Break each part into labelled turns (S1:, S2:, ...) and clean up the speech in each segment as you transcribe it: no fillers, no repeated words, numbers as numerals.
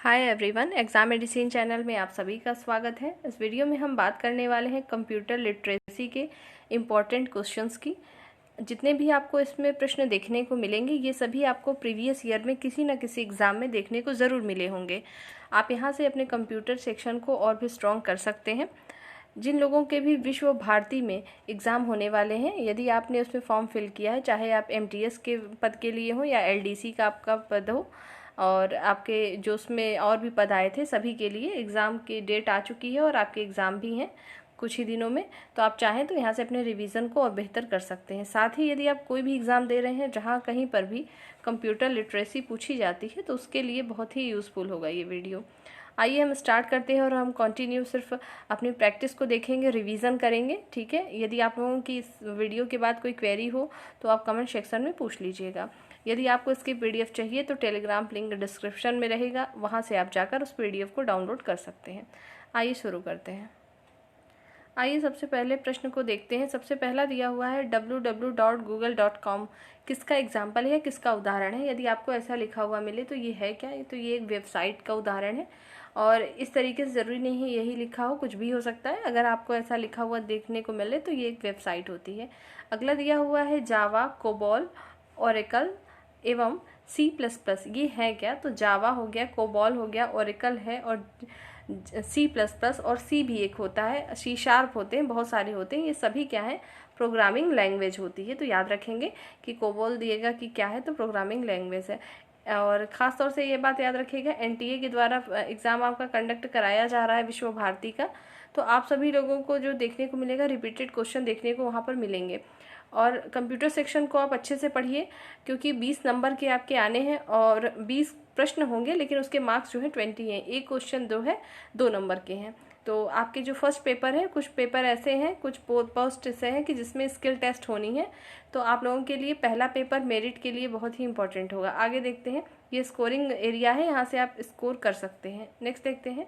S1: Hi everyone, exam medicine channel में आप सभी का स्वागत है। इस वीडियो में हम बात करने वाले हैं कंप्यूटर लिटरेसी के इम्पॉर्टेंट क्वेश्चंस की। जितने भी आपको इसमें प्रश्न देखने को मिलेंगे ये सभी आपको प्रीवियस ईयर में किसी न किसी एग्ज़ाम में देखने को ज़रूर मिले होंगे। आप यहाँ से अपने कंप्यूटर सेक्शन को और भी स्ट्रॉन्ग कर सकते हैं। जिन लोगों के भी विश्व भारती में एग्ज़ाम होने वाले हैं, यदि आपने उसमें फॉर्म फिल किया है, चाहे आप MTS के पद के लिए हो या LDC का आपका पद हो, और आपके जो उसमें और भी पद आए थे, सभी के लिए एग्ज़ाम की डेट आ चुकी है और आपके एग्ज़ाम भी हैं कुछ ही दिनों में। तो आप चाहें तो यहाँ से अपने रिवीजन को और बेहतर कर सकते हैं। साथ ही यदि आप कोई भी एग्ज़ाम दे रहे हैं जहाँ कहीं पर भी कंप्यूटर लिटरेसी पूछी जाती है तो उसके लिए बहुत ही यूज़फुल होगा ये वीडियो। आइए हम स्टार्ट करते हैं और हम कंटिन्यू सिर्फ अपनी प्रैक्टिस को देखेंगे, रिवीजन करेंगे। ठीक है, यदि आप लोगों की इस वीडियो के बाद कोई क्वेरी हो तो आप कमेंट सेक्शन में पूछ लीजिएगा। यदि आपको इसकी PDF चाहिए तो टेलीग्राम लिंक डिस्क्रिप्शन में रहेगा, वहाँ से आप जाकर उस PDF को डाउनलोड कर सकते हैं। आइए शुरू करते हैं। आइए सबसे पहले प्रश्न को देखते हैं। सबसे पहला दिया हुआ है www.google.com किसका एग्जाम्पल है, किसका उदाहरण है। यदि आपको ऐसा लिखा हुआ मिले तो ये है क्या, तो ये एक वेबसाइट का उदाहरण है। और इस तरीके से ज़रूरी नहीं है यही लिखा हो, कुछ भी हो सकता है। अगर आपको ऐसा लिखा हुआ देखने को मिले तो ये एक वेबसाइट होती है। अगला दिया हुआ है जावा, कोबॉल, ओरेकल एवं C++। ये है क्या, तो जावा हो गया, कोबॉल हो गया, ओरेकल है और C++ और C भी एक होता है, C# होते हैं, बहुत सारे होते हैं। ये सभी क्या है, प्रोग्रामिंग लैंग्वेज होती है। तो याद रखेंगे कि कोबॉल दिएगा कि क्या है, तो प्रोग्रामिंग लैंग्वेज है। और ख़ास तौर से ये बात याद रखिएगा, NTA के द्वारा एग्ज़ाम आपका कंडक्ट कराया जा रहा है विश्व भारती का। तो आप सभी लोगों को जो देखने को मिलेगा, रिपीटेड क्वेश्चन देखने को वहाँ पर मिलेंगे। और कंप्यूटर सेक्शन को आप अच्छे से पढ़िए, क्योंकि 20 नंबर के आपके आने हैं और 20 प्रश्न होंगे, लेकिन उसके मार्क्स जो है 20 हैं। एक क्वेश्चन 2 है, 2 नंबर के हैं। तो आपके जो फर्स्ट पेपर है, कुछ पेपर ऐसे हैं, कुछ पोस्ट ऐसे हैं कि जिसमें स्किल टेस्ट होनी है। तो आप लोगों के लिए पहला पेपर मेरिट के लिए बहुत ही इंपॉर्टेंट होगा। आगे देखते हैं, ये स्कोरिंग एरिया है, यहाँ से आप स्कोर कर सकते हैं। नेक्स्ट देखते हैं,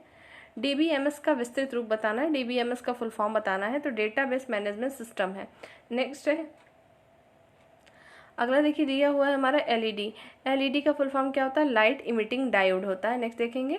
S1: DBMS का विस्तृत रूप बताना है। DBMS का फुल फॉर्म बताना है, तो डेटाबेस मैनेजमेंट सिस्टम है। नेक्स्ट है, अगला देखिए दिया हुआ है हमारा LED का फुल फॉर्म क्या होता है, लाइट इमिटिंग डायोड होता है। नेक्स्ट देखेंगे,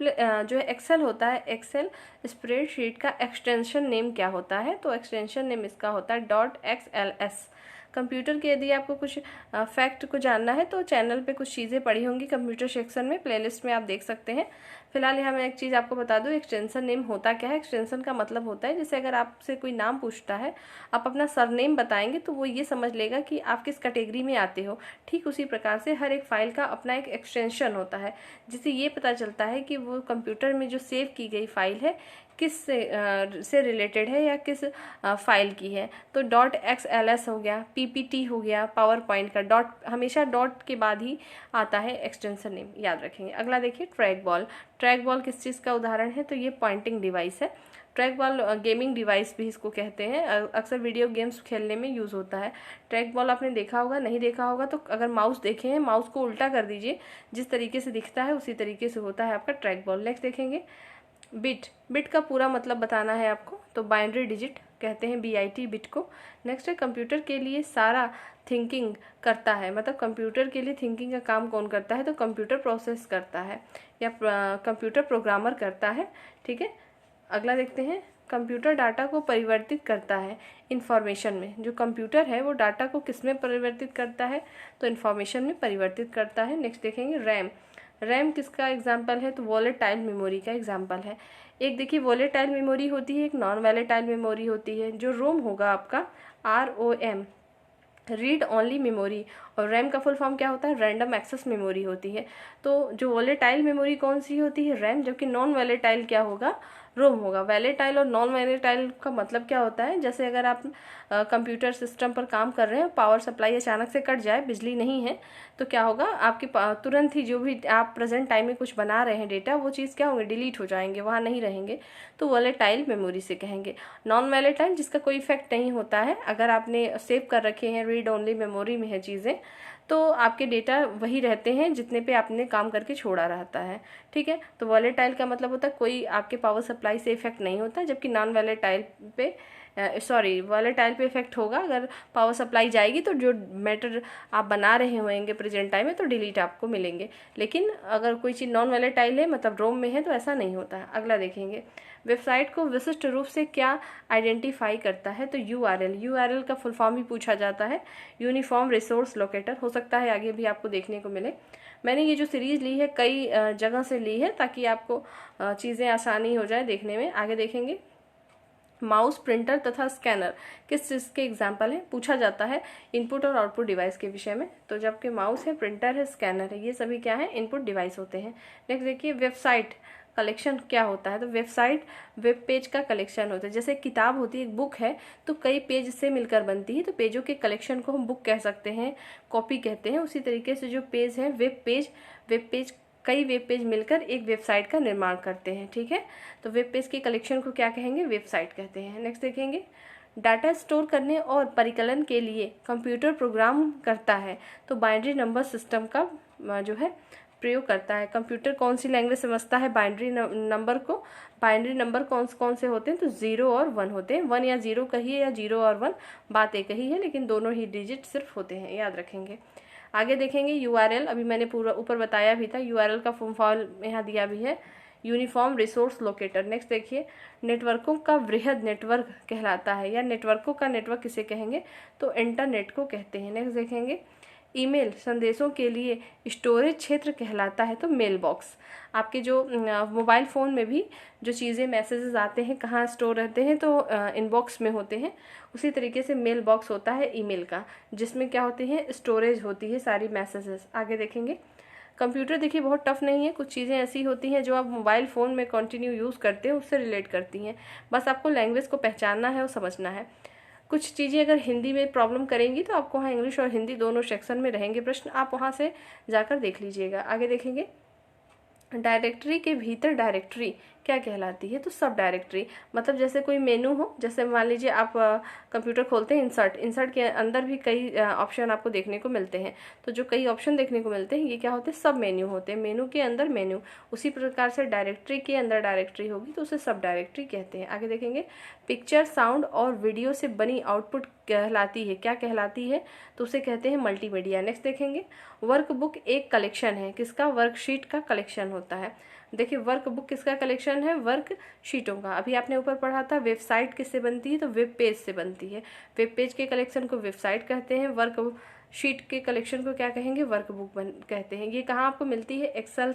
S1: जो है एक्सेल होता है, एक्सेल स्प्रेडशीट का एक्सटेंशन नेम क्या होता है, तो एक्सटेंशन नेम इसका होता है .xls। कंप्यूटर के यदि आपको कुछ फैक्ट को जानना है तो चैनल पे कुछ चीज़ें पड़ी होंगी कंप्यूटर सेक्शन में, प्लेलिस्ट में आप देख सकते हैं। फिलहाल यहाँ मैं एक चीज़ आपको बता दूँ, एक्सटेंशन नेम होता क्या है। एक्सटेंशन का मतलब होता है, जैसे अगर आपसे कोई नाम पूछता है, आप अपना सरनेम बताएंगे तो वो ये समझ लेगा कि आप किस कैटेगरी में आते हो। ठीक उसी प्रकार से हर एक फाइल का अपना एक एक्सटेंशन होता है, जिससे ये पता चलता है कि वो कंप्यूटर में जो सेव की गई फाइल है किस से रिलेटेड है या किस फाइल की है। तो .xls हो गया, PPT हो गया, पावर पॉइंट का डॉट, हमेशा डॉट के बाद ही आता है एक्सटेंशन नेम, याद रखेंगे। अगला देखिए, ट्रैक बॉल। ट्रैक बॉल किस चीज़ का उदाहरण है, तो ये पॉइंटिंग डिवाइस है। ट्रैक बॉल गेमिंग डिवाइस भी इसको कहते हैं, अक्सर वीडियो गेम्स खेलने में यूज़ होता है। ट्रैक बॉल आपने देखा होगा, नहीं देखा होगा तो अगर माउस देखे हैं, माउस को उल्टा कर दीजिए, जिस तरीके से दिखता है उसी तरीके से होता है आपका ट्रैक बॉल। नेक्स्ट देखेंगे, बिट का पूरा मतलब बताना है आपको, तो बाइनरी डिजिट कहते हैं, BIT बिट को। नेक्स्ट है, कंप्यूटर के लिए सारा थिंकिंग करता है, मतलब कंप्यूटर के लिए थिंकिंग का काम कौन करता है, तो कंप्यूटर प्रोसेस करता है या कंप्यूटर प्रोग्रामर करता है। ठीक है, अगला देखते हैं, कंप्यूटर डाटा को परिवर्तित करता है इंफॉर्मेशन में। जो कंप्यूटर है वो डाटा को किस में परिवर्तित करता है, तो इन्फॉर्मेशन में परिवर्तित करता है। नेक्स्ट देखेंगे, रैम किसका एग्जाम्पल है, तो वॉलेटाइल मेमोरी का एग्जाम्पल है। एक देखिए, वॉलेटाइल मेमोरी होती है, एक नॉन वॉलेटाइल मेमोरी होती है। जो रोम होगा आपका, ROM, रीड ओनली मेमोरी, और रैम का फुल फॉर्म क्या होता है, रैंडम एक्सेस मेमोरी होती है। तो जो वॉलेटाइल मेमोरी कौन सी होती है, रैम, जबकि नॉन वॉलेटाइल क्या होगा, रोम होगा। वैलेटाइल और नॉन वैलेटाइल का मतलब क्या होता है, जैसे अगर आप कंप्यूटर सिस्टम पर काम कर रहे हैं, पावर सप्लाई अचानक से कट जाए, बिजली नहीं है, तो क्या होगा, आपके तुरंत ही जो भी आप प्रेजेंट टाइम में कुछ बना रहे हैं डेटा, वो चीज़ क्या होंगे, डिलीट हो जाएंगे, वहाँ नहीं रहेंगे, तो वॉलेटाइल मेमोरी से कहेंगे। नॉन वैलेटाइल जिसका कोई इफेक्ट नहीं होता है, अगर आपने सेव कर रखे हैं, रीड ओनली मेमोरी में है चीज़ें, तो आपके डेटा वही रहते हैं जितने पे आपने काम करके छोड़ा रहता है। ठीक है, तो वॉलेटाइल का मतलब होता है कोई आपके पावर सप्लाई से इफेक्ट नहीं होता, जबकि नॉन वॉलेटाइल पे सॉरी वॉलेटाइल पे इफेक्ट होगा। अगर पावर सप्लाई जाएगी तो जो मैटर आप बना रहे होंगे प्रेजेंट टाइम में तो डिलीट आपको मिलेंगे, लेकिन अगर कोई चीज़ नॉन वॉलेटाइल है मतलब रोम में है तो ऐसा नहीं होता है। अगला देखेंगे, वेबसाइट को विशिष्ट रूप से क्या आइडेंटिफाई करता है, तो यूआरएल का फुल फॉर्म भी पूछा जाता है, यूनिफॉर्म रिसोर्स लोकेटर। हो सकता है आगे भी आपको देखने को मिले। मैंने ये जो सीरीज़ ली है कई जगह से ली है ताकि आपको चीज़ें आसानी हो जाए देखने में। आगे देखेंगे, माउस, प्रिंटर तथा स्कैनर किस चीज़ के एग्जाम्पल हैं, पूछा जाता है इनपुट और आउटपुट डिवाइस के विषय में। तो जबकि माउस है, प्रिंटर है, स्कैनर है, ये सभी क्या है, इनपुट डिवाइस होते हैं। नेक्स्ट देखिए, वेबसाइट कलेक्शन क्या होता है, तो वेबसाइट वेब पेज का कलेक्शन होता है। जैसे किताब होती है, एक बुक है तो कई पेज से मिलकर बनती है, तो पेजों के कलेक्शन को हम बुक कह सकते हैं, कॉपी कहते हैं। उसी तरीके से जो पेज है वेब पेज कई वेब पेज मिलकर एक वेबसाइट का निर्माण करते हैं, ठीक है। तो वेब पेज के कलेक्शन को क्या कहेंगे, वेबसाइट कहते हैं। नेक्स्ट देखेंगे, डाटा स्टोर करने और परिकलन के लिए कंप्यूटर प्रोग्राम करता है, तो बाइनरी नंबर सिस्टम का जो है प्रयोग करता है। कंप्यूटर कौन सी लैंग्वेज समझता है बाइनरी नंबर को, बाइनरी नंबर कौन से होते हैं, तो 0 और 1 होते हैं। 1 या 0 कहिए या 0 और 1 बात एक ही है, लेकिन दोनों ही डिजिट सिर्फ होते हैं, याद रखेंगे। आगे देखेंगे, यूआरएल अभी मैंने पूरा ऊपर बताया भी था, यूआरएल का फुल फॉर्म यहाँ दिया भी है, यूनिफॉर्म रिसोर्स लोकेटर। नेक्स्ट देखिए, नेटवर्कों का वृहद नेटवर्क कहलाता है, या नेटवर्कों का नेटवर्क किसे कहेंगे, तो इंटरनेट को कहते हैं। नेक्स्ट देखेंगे, ईमेल संदेशों के लिए स्टोरेज क्षेत्र कहलाता है, तो मेल बॉक्स। आपके जो मोबाइल फ़ोन में भी जो चीज़ें मैसेजेस आते हैं कहाँ स्टोर रहते हैं, तो इनबॉक्स में होते हैं। उसी तरीके से मेल बॉक्स होता है ईमेल का, जिसमें क्या होती है, स्टोरेज होती है सारी मैसेजेस। आगे देखेंगे, कंप्यूटर देखिए बहुत टफ नहीं है, कुछ चीज़ें ऐसी होती हैं जो आप मोबाइल फ़ोन में कंटिन्यू यूज़ करते हैं उससे रिलेट करती हैं, बस आपको लैंग्वेज को पहचानना है और समझना है। कुछ चीज़ें अगर हिंदी में प्रॉब्लम करेंगी तो आपको वहाँ इंग्लिश और हिंदी दोनों सेक्शन में रहेंगे प्रश्न, आप वहाँ से जाकर देख लीजिएगा। आगे देखेंगे, डायरेक्टरी के भीतर डायरेक्टरी क्या कहलाती है, तो सब डायरेक्टरी। मतलब जैसे कोई मेनू हो, जैसे मान लीजिए आप कंप्यूटर खोलते हैं, इंसर्ट के अंदर भी कई ऑप्शन आपको देखने को मिलते हैं, तो जो कई ऑप्शन देखने को मिलते हैं ये क्या होते हैं, सब मेन्यू होते हैं, मेनू के अंदर मेन्यू। उसी प्रकार से डायरेक्टरी के अंदर डायरेक्टरी होगी तो उसे सब डायरेक्टरी कहते हैं। आगे देखेंगे, पिक्चर, साउंड और वीडियो से बनी आउटपुट कहलाती है, क्या कहलाती है, तो उसे कहते हैं मल्टीमीडिया। नेक्स्ट देखेंगे, वर्कबुक एक कलेक्शन है, किसका, वर्कशीट का कलेक्शन होता है। देखिए वर्कबुक किसका कलेक्शन है, वर्कशीटों का। अभी आपने ऊपर पढ़ा था वेबसाइट किससे बनती है, तो वेब पेज से बनती है। वेब पेज के कलेक्शन को वेबसाइट कहते हैं, वर्कशीट के कलेक्शन को क्या कहेंगे, वर्कबुक कहते हैं। ये कहाँ आपको मिलती है, एक्सेल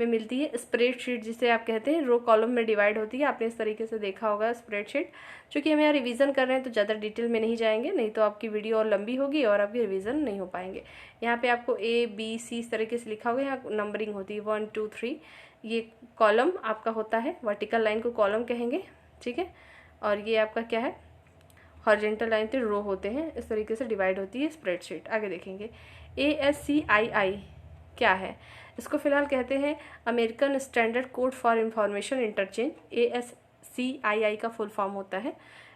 S1: में मिलती है, स्प्रेडशीट जिसे आप कहते हैं, रो कॉलम में डिवाइड होती है, आपने इस तरीके से देखा होगा स्प्रेडशीट। चूँकि हम यहाँ रिवीजन कर रहे हैं तो ज़्यादा डिटेल में नहीं जाएंगे, नहीं तो आपकी वीडियो और लंबी होगी और आपकी रिवीजन नहीं हो पाएंगे। यहाँ पे आपको A B C इस तरीके से लिखा होगा, यहाँ नंबरिंग होती है 1 2 3। ये कॉलम आपका होता है, वर्टिकल लाइन को कॉलम कहेंगे, ठीक है। और ये आपका क्या है, हॉरिजॉन्टल लाइन पे रो होते हैं, इस तरीके से डिवाइड होती है स्प्रेडशीट। आगे देखेंगे, ASCII क्या है, इसको फिलहाल कहते हैं American standard code for information interchange. ASCII का फुल फॉर्म होता है।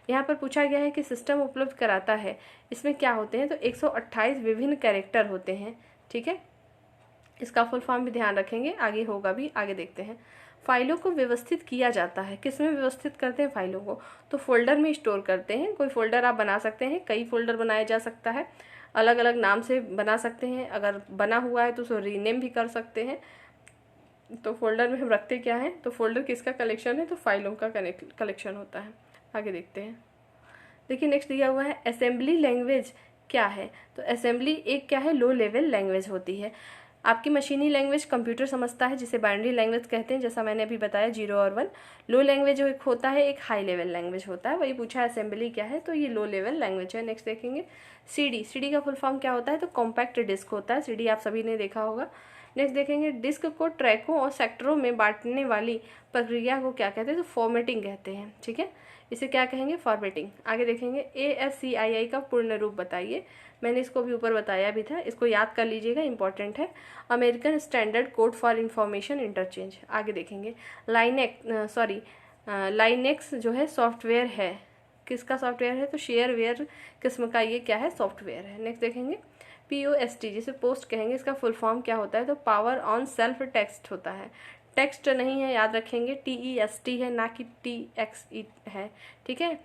S1: यहाँ पर पूछा गया है कि सिस्टम उपलब्ध कराता है, इसमें क्या होते हैं, तो 128 विभिन्न कैरेक्टर होते हैं, ठीक है। इसका फुल फॉर्म भी ध्यान रखेंगे, आगे होगा भी, आगे देखते हैं। फाइलों को व्यवस्थित किया जाता है, किस में व्यवस्थित करते हैं फाइलों को, तो फोल्डर में स्टोर करते हैं। कोई फोल्डर आप बना सकते हैं, कई फोल्डर बनाया जा सकता है, अलग अलग नाम से बना सकते हैं, अगर बना हुआ है तो उसको रीनेम भी कर सकते हैं। तो फोल्डर में हम रखते क्या है, तो फोल्डर किसका कलेक्शन है, तो फाइलों का कलेक्शन होता है। आगे देखते हैं, देखिए नेक्स्ट दिया हुआ है असेंबली लैंग्वेज क्या है, तो असेंबली एक क्या है, लो लेवल लैंग्वेज होती है। आपकी मशीनी लैंग्वेज कंप्यूटर समझता है जिसे बाइनरी लैंग्वेज कहते हैं, जैसा मैंने अभी बताया 0 और 1। लो लैंग्वेज जो एक होता है एक हाई लेवल लैंग्वेज होता है, वही पूछा है असेंबली क्या है, तो ये लो लेवल लैंग्वेज है। नेक्स्ट देखेंगे, CD का फुल फॉर्म क्या होता है, तो कॉम्पैक्ट डिस्क होता है, CD आप सभी ने देखा होगा। नेक्स्ट देखेंगे, डिस्क को ट्रैकों और सेक्टरों में बांटने वाली प्रक्रिया को क्या कहते हैं, तो फॉर्मेटिंग कहते हैं, ठीक है। इसे क्या कहेंगे, फॉर्मेटिंग। आगे देखेंगे, ASCII का पूर्ण रूप बताइए, मैंने इसको भी ऊपर बताया भी था, इसको याद कर लीजिएगा, इंपॉर्टेंट है। American standard code for information interchange. आगे देखेंगे, लाइनेक्स जो है सॉफ्टवेयर है, किसका सॉफ्टवेयर है, तो शेयरवेयर किस्म का ये क्या है, सॉफ्टवेयर है। नेक्स्ट देखेंगे, POST जिसे पोस्ट कहेंगे, इसका फुल फॉर्म क्या होता है, तो पावर ऑन सेल्फ टेक्स्ट होता है। टेक्स्ट नहीं है, याद रखेंगे, TEXT है, ना कि TXE है, ठीक है।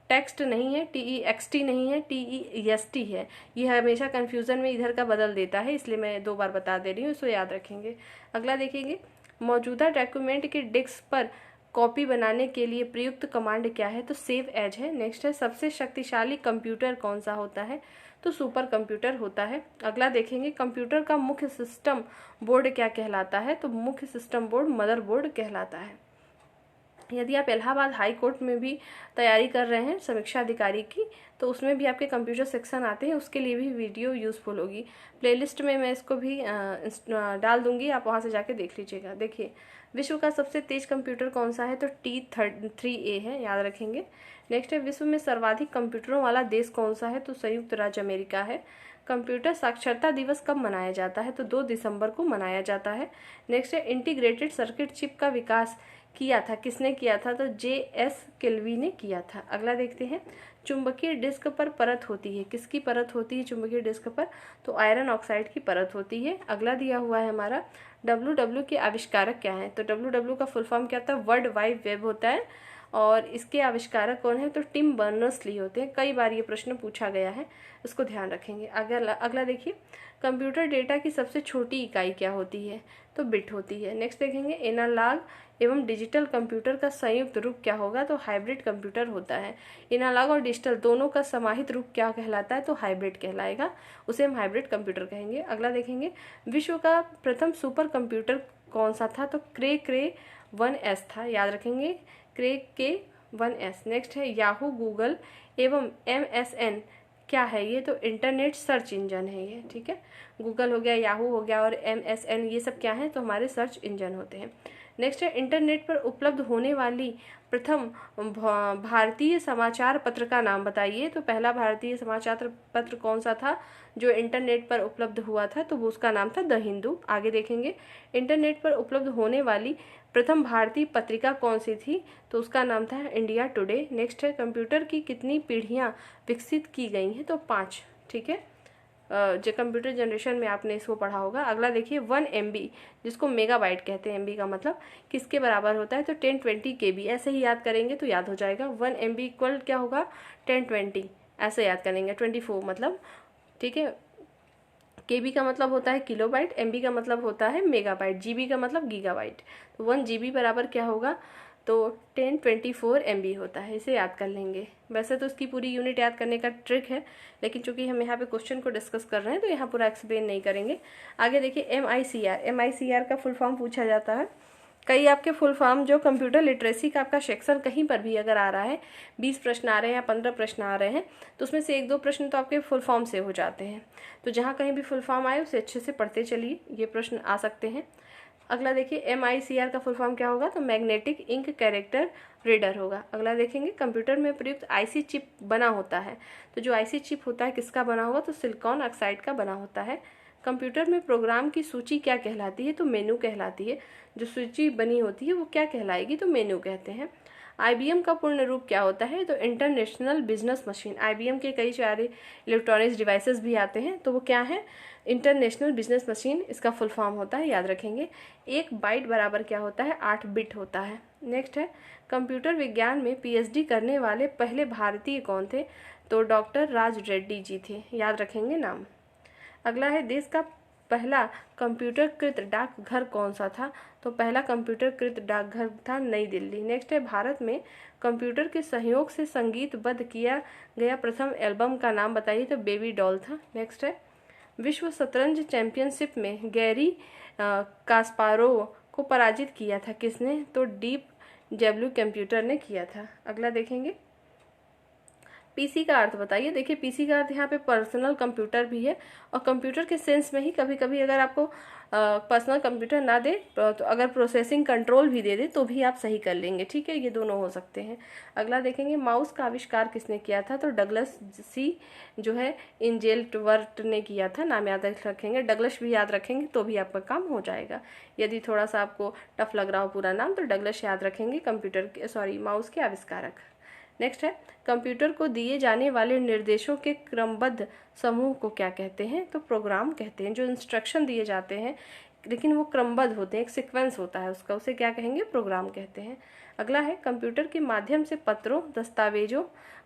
S1: टेक्स्ट नहीं है, TEXT नहीं है, TEST है। ये हमेशा कन्फ्यूज़न में इधर का बदल देता है, इसलिए मैं 2 बार बता दे रही हूँ, इसको याद रखेंगे। अगला देखेंगे, मौजूदा डॉक्यूमेंट के डिस्क पर कॉपी बनाने के लिए प्रयुक्त कमांड क्या है? तो सेव एज है। नेक्स्ट है, सबसे शक्तिशाली कंप्यूटर कौन सा होता है? तो सुपर कंप्यूटर होता है। अगला देखेंगे, कंप्यूटर का मुख्य सिस्टम बोर्ड क्या कहलाता है? तो मुख्य सिस्टम बोर्ड मदर बोर्ड कहलाता है। यदि आप इलाहाबाद हाई कोर्ट में भी तैयारी कर रहे हैं समीक्षा अधिकारी की, तो उसमें भी आपके कंप्यूटर सेक्शन आते हैं, उसके लिए भी वीडियो यूज़फुल होगी। प्लेलिस्ट में मैं इसको भी डाल दूंगी, आप वहां से जाके देख लीजिएगा। देखिए, विश्व का सबसे तेज कंप्यूटर कौन सा है? तो T3A है, याद रखेंगे। नेक्स्ट है, विश्व में सर्वाधिक कंप्यूटरों वाला देश कौन सा है? तो संयुक्त राज्य अमेरिका है। कंप्यूटर साक्षरता दिवस कब मनाया जाता है? तो 2 दिसंबर को मनाया जाता है। नेक्स्ट है, इंटीग्रेटेड सर्किट चिप का विकास किया था, किसने किया था? तो JS किल्वी ने किया था। अगला देखते हैं, चुंबकीय डिस्क पर परत होती है, किसकी परत होती है चुंबकीय डिस्क पर? तो आयरन ऑक्साइड की परत होती है। अगला दिया हुआ है हमारा, WW के आविष्कारक क्या है? तो WW का फुल फॉर्म क्या होता है? वर्ल्ड वाइड वेब होता है। और इसके आविष्कारक कौन है? तो टिम बर्नर्स-ली होते हैं। कई बार ये प्रश्न पूछा गया है, इसको ध्यान रखेंगे। अगला देखिए, कंप्यूटर डेटा की सबसे छोटी इकाई क्या होती है? तो बिट होती है। नेक्स्ट देखेंगे, एनालॉग एवं डिजिटल कंप्यूटर का संयुक्त रूप क्या होगा? तो हाइब्रिड कंप्यूटर होता है। एनालॉग और डिजिटल दोनों का समाहित रूप क्या कहलाता है? तो हाइब्रिड कहलाएगा, उसे हम हाइब्रिड कंप्यूटर कहेंगे। अगला देखेंगे, विश्व का प्रथम सुपर कंप्यूटर कौन सा था? तो क्रे 1S था, याद रखेंगे, क्रे 1S। नेक्स्ट है, याहू, गूगल एवं MSN क्या है? ये तो इंटरनेट सर्च इंजन है ये, ठीक है। गूगल हो गया, याहू हो गया और MSN, ये सब क्या है? तो हमारे सर्च इंजन होते हैं। नेक्स्ट है, इंटरनेट पर उपलब्ध होने वाली प्रथम भारतीय समाचार पत्र का नाम बताइए। तो पहला भारतीय समाचार पत्र कौन सा था जो इंटरनेट पर उपलब्ध हुआ था? तो वो उसका नाम था द हिंदू। आगे देखेंगे, इंटरनेट पर उपलब्ध होने वाली प्रथम भारतीय पत्रिका कौन सी थी? तो उसका नाम था इंडिया टुडे। नेक्स्ट है, कंप्यूटर की कितनी पीढ़ियाँ विकसित की गई हैं? तो 5, ठीक है। जो कंप्यूटर जनरेशन में आपने इसको पढ़ा होगा। अगला देखिए, 1 MB जिसको मेगाबाइट कहते हैं, MB का मतलब किसके बराबर होता है? तो 1020 KB। ऐसे ही याद करेंगे तो याद हो जाएगा। 1 MB इक्वल क्या होगा? 1020, ऐसे याद करेंगे। 24 मतलब, ठीक है। KB का मतलब होता है किलोबाइट, MB का मतलब होता है मेगाबाइट, GB का मतलब गीगाबाइट। तो 1 GB बराबर क्या होगा? तो 1024 MB होता है, इसे याद कर लेंगे। वैसे तो इसकी पूरी यूनिट याद करने का ट्रिक है, लेकिन चूंकि हम यहाँ पे क्वेश्चन को डिस्कस कर रहे हैं तो यहाँ पूरा एक्सप्लेन नहीं करेंगे। आगे देखिए, MICR का फुल फॉर्म पूछा जाता है। कई आपके फुल फॉर्म जो कंप्यूटर लिटरेसी का आपका सेक्शन कहीं पर भी अगर आ रहा है, 20 प्रश्न आ रहे हैं या 15 प्रश्न आ रहे हैं, तो उसमें से 1-2 प्रश्न तो आपके फुल फॉर्म से हो जाते हैं। तो जहाँ कहीं भी फुल फॉर्म आए उसे अच्छे से पढ़ते चलिए, ये प्रश्न आ सकते हैं। अगला देखिए, MICR का फुल फॉर्म क्या होगा? तो मैग्नेटिक इंक कैरेक्टर रीडर होगा। अगला देखेंगे, कंप्यूटर में प्रयुक्त IC चिप बना होता है। तो जो IC चिप होता है किसका बना होगा? तो सिलिकॉन ऑक्साइड का बना होता है। कंप्यूटर में प्रोग्राम की सूची क्या कहलाती है? तो मेनू कहलाती है। जो सूची बनी होती है वो क्या कहलाएगी? तो मेनू कहते हैं। IBM का पूर्ण रूप क्या होता है? तो इंटरनेशनल बिजनेस मशीन। IBM के कई सारे इलेक्ट्रॉनिक्स डिवाइसेस भी आते हैं, तो वो क्या है? इंटरनेशनल बिजनेस मशीन इसका फुल फॉर्म होता है, याद रखेंगे। 1 बाइट बराबर क्या होता है? 8 बिट होता है। नेक्स्ट है, कंप्यूटर विज्ञान में PhD करने वाले पहले भारतीय कौन थे? तो डॉक्टर राज रेड्डी जी थे, याद रखेंगे नाम। अगला है, देश का पहला कंप्यूटरकृत डाकघर कौन सा था? तो पहला कंप्यूटरकृत डाकघर था नई दिल्ली। नेक्स्ट है, भारत में कंप्यूटर के सहयोग से संगीतबद्ध किया गया प्रथम एल्बम का नाम बताइए। तो बेबी डॉल था। नेक्स्ट है, विश्व शतरंज चैंपियनशिप में गैरी कास्पारोव को पराजित किया था किसने? तो डीप जेब्लू कंप्यूटर ने किया था। अगला देखेंगे, PC का अर्थ बताइए। देखिए, PC का अर्थ यहाँ पे पर्सनल कंप्यूटर भी है, और कंप्यूटर के सेंस में ही कभी कभी अगर आपको पर्सनल कंप्यूटर ना दे तो अगर प्रोसेसिंग कंट्रोल भी दे दे तो भी आप सही कर लेंगे, ठीक है। ये दोनों हो सकते हैं। अगला देखेंगे, माउस का आविष्कार किसने किया था? तो डगलस C जो है इंजेल्टवर्ट ने किया था। नाम याद रखेंगे, डगलस भी याद रखेंगे तो भी आपका काम हो जाएगा। यदि थोड़ा सा आपको टफ लग रहा हो पूरा नाम, तो डगलस याद रखेंगे, माउस के आविष्कारक। नेक्स्ट है, कंप्यूटर को दिए जाने वाले निर्देशों के क्रमबद्ध समूह को क्या कहते हैं? तो प्रोग्राम कहते हैं। जो इंस्ट्रक्शन दिए जाते हैं लेकिन वो क्रमबद्ध होते हैं, एक सीक्वेंस होता है उसका, उसे क्या कहेंगे, प्रोग्राम कहते हैं। अगला है कंप्यूटर के माध्यम से पत्रों, दस्तावेजों,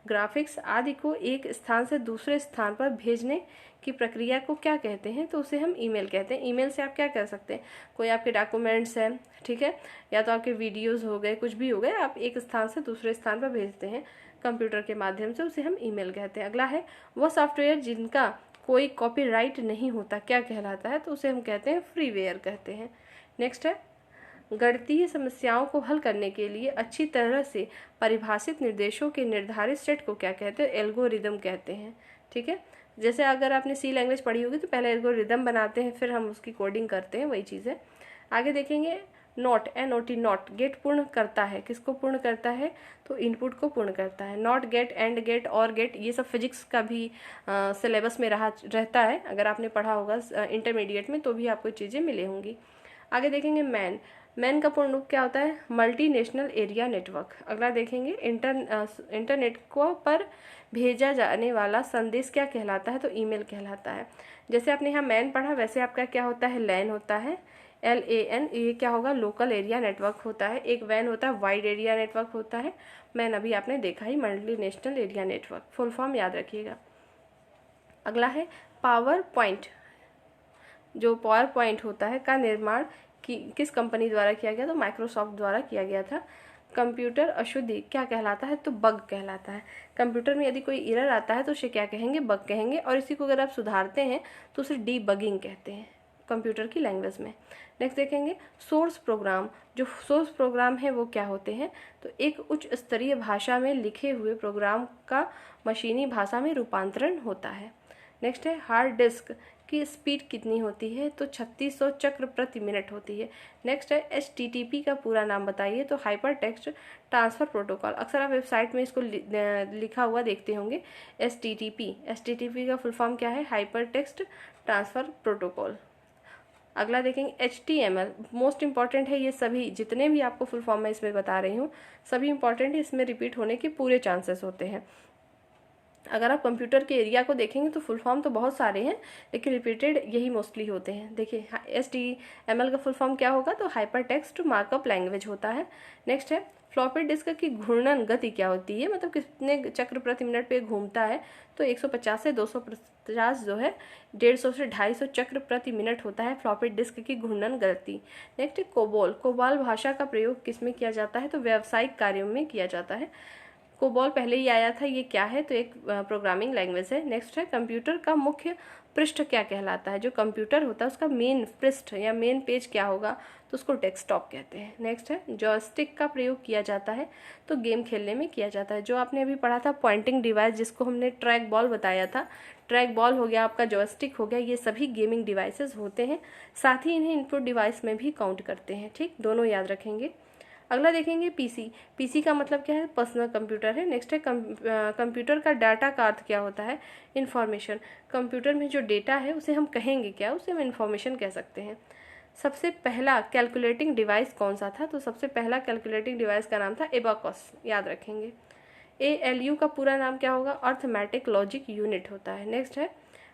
S1: ग्राफिक्स आदि को एक स्थान से दूसरे स्थान पर भेजने की प्रक्रिया को क्या कहते हैं, तो उसे हम ईमेल कहते हैं। ईमेल से आप क्या कर सकते हैं, कोई आपके डॉक्यूमेंट्स हैं, ठीक है, या तो आपके वीडियोस हो गए, कुछ भी हो गए, आप एक स्थान से दूसरे स्थान पर भेजते हैं कंप्यूटर के माध्यम से, उसे हम ईमेल कहते हैं। अगला है वह सॉफ्टवेयर जिनका कोई कॉपीराइट नहीं होता क्या कहलाता है, तो उसे हम कहते हैं फ्रीवेयर कहते हैं। नेक्स्ट है गणितीय समस्याओं को हल करने के लिए अच्छी तरह से परिभाषित निर्देशों के निर्धारित सेट को क्या कहते हैं, एल्गोरिदम कहते हैं। ठीक है, जैसे अगर आपने सी लैंग्वेज पढ़ी होगी तो पहले एल्गोरिदम बनाते हैं, फिर हम उसकी कोडिंग करते हैं, वही चीज़ है। आगे देखेंगे नॉट, NOT नॉट, गेट पूर्ण करता है, किसको पूर्ण करता है, तो इनपुट को पूर्ण करता है। नॉट गेट, एंड गेट, और गेट, ये सब फिजिक्स का भी सिलेबस में रहता है, अगर आपने पढ़ा होगा इंटरमीडिएट में तो भी आपको चीज़ें मिली होंगी। आगे देखेंगे मैन, मैन का पूर्ण रूप क्या होता है, मल्टीनेशनल एरिया नेटवर्क। अगला देखेंगे इंटरनेट को पर भेजा जाने वाला संदेश क्या कहलाता है, तो ईमेल कहलाता है। जैसे आपने यहाँ मैन पढ़ा, वैसे आपका क्या होता है, लैन होता है, LAN, ये क्या होगा, लोकल एरिया नेटवर्क होता है। एक वैन होता है, वाइड एरिया नेटवर्क होता है। मैन अभी आपने देखा ही, multinational area network, full form याद रखिएगा। अगला है पावर पॉइंट, जो पावर पॉइंट होता है का निर्माण किस कंपनी द्वारा किया गया, तो माइक्रोसॉफ्ट द्वारा किया गया था। कंप्यूटर अशुद्धि क्या कहलाता है, तो बग कहलाता है। कंप्यूटर में यदि कोई एरर आता है तो उसे क्या कहेंगे, बग कहेंगे, और इसी को अगर आप सुधारते हैं तो उसे डीबगिंग कहते हैं कंप्यूटर की लैंग्वेज में। नेक्स्ट देखेंगे सोर्स प्रोग्राम, जो सोर्स प्रोग्राम है वो क्या होते हैं, तो एक उच्च स्तरीय भाषा में लिखे हुए प्रोग्राम का मशीनी भाषा में रूपांतरण होता है। नेक्स्ट है हार्ड डिस्क की स्पीड कितनी होती है, तो 3600 चक्र प्रति मिनट होती है। नेक्स्ट है HTTP का पूरा नाम बताइए, तो हाइपर टेक्स्ट ट्रांसफ़र प्रोटोकॉल। अक्सर आप वेबसाइट में इसको लिखा हुआ देखते होंगे HTTP का फुल फॉर्म क्या है, हाइपर टेक्स्ट ट्रांसफ़र प्रोटोकॉल। अगला देखेंगे HTML, मोस्ट इंपॉर्टेंट है। ये सभी जितने भी आपको फुल फॉर्म में इसमें बता रही हूँ सभी इंपॉर्टेंट है, इसमें रिपीट होने के पूरे चांसेस होते हैं। अगर आप कंप्यूटर के एरिया को देखेंगे तो फुल फॉर्म तो बहुत सारे हैं, लेकिन रिपीटेड यही मोस्टली होते हैं। देखिए HTML का फुल फॉर्म क्या होगा, तो हाइपर टेक्स्ट मार्कअप लैंग्वेज होता है। नेक्स्ट है फ्लॉपी डिस्क की घूर्णन गति क्या होती है, मतलब कितने चक्र प्रति मिनट पे घूमता है, तो 150 से 250 जो है 150 से 250 चक्र प्रति मिनट होता है फ्लॉपी डिस्क की घूर्णन गति। नेक्स्ट है कोबॉल भाषा का प्रयोग किस में किया जाता है, तो व्यावसायिक कार्यों में किया जाता है। कोबॉल पहले ही आया था, ये क्या है, तो एक प्रोग्रामिंग लैंग्वेज है। नेक्स्ट है कंप्यूटर का मुख्य पृष्ठ क्या कहलाता है, जो कंप्यूटर होता है उसका मेन पृष्ठ या मेन पेज क्या होगा, तो उसको डेस्कटॉप कहते हैं। नेक्स्ट है जॉयस्टिक का प्रयोग किया जाता है, तो गेम खेलने में किया जाता है। जो आपने अभी पढ़ा था पॉइंटिंग डिवाइस, जिसको हमने ट्रैक बॉल बताया था, ट्रैक बॉल हो गया, आपका जॉयस्टिक हो गया, ये सभी गेमिंग डिवाइसेस होते हैं। साथ ही इन्हें इनपुट डिवाइस में भी काउंट करते हैं। ठीक, दोनों याद रखेंगे। अगला देखेंगे पीसी का मतलब क्या है, पर्सनल कंप्यूटर है। नेक्स्ट है कंप्यूटर का डाटा का अर्थ क्या होता है, इन्फॉर्मेशन। कंप्यूटर में जो डेटा है उसे हम कहेंगे क्या, उसे हम इन्फॉर्मेशन कह सकते हैं। सबसे पहला कैलकुलेटिंग डिवाइस कौन सा था, तो सबसे पहला कैलकुलेटिंग डिवाइस का नाम था एबाकस, याद रखेंगे। ALU का पूरा नाम क्या होगा, अर्थमेटिक लॉजिक यूनिट होता है। नेक्स्ट है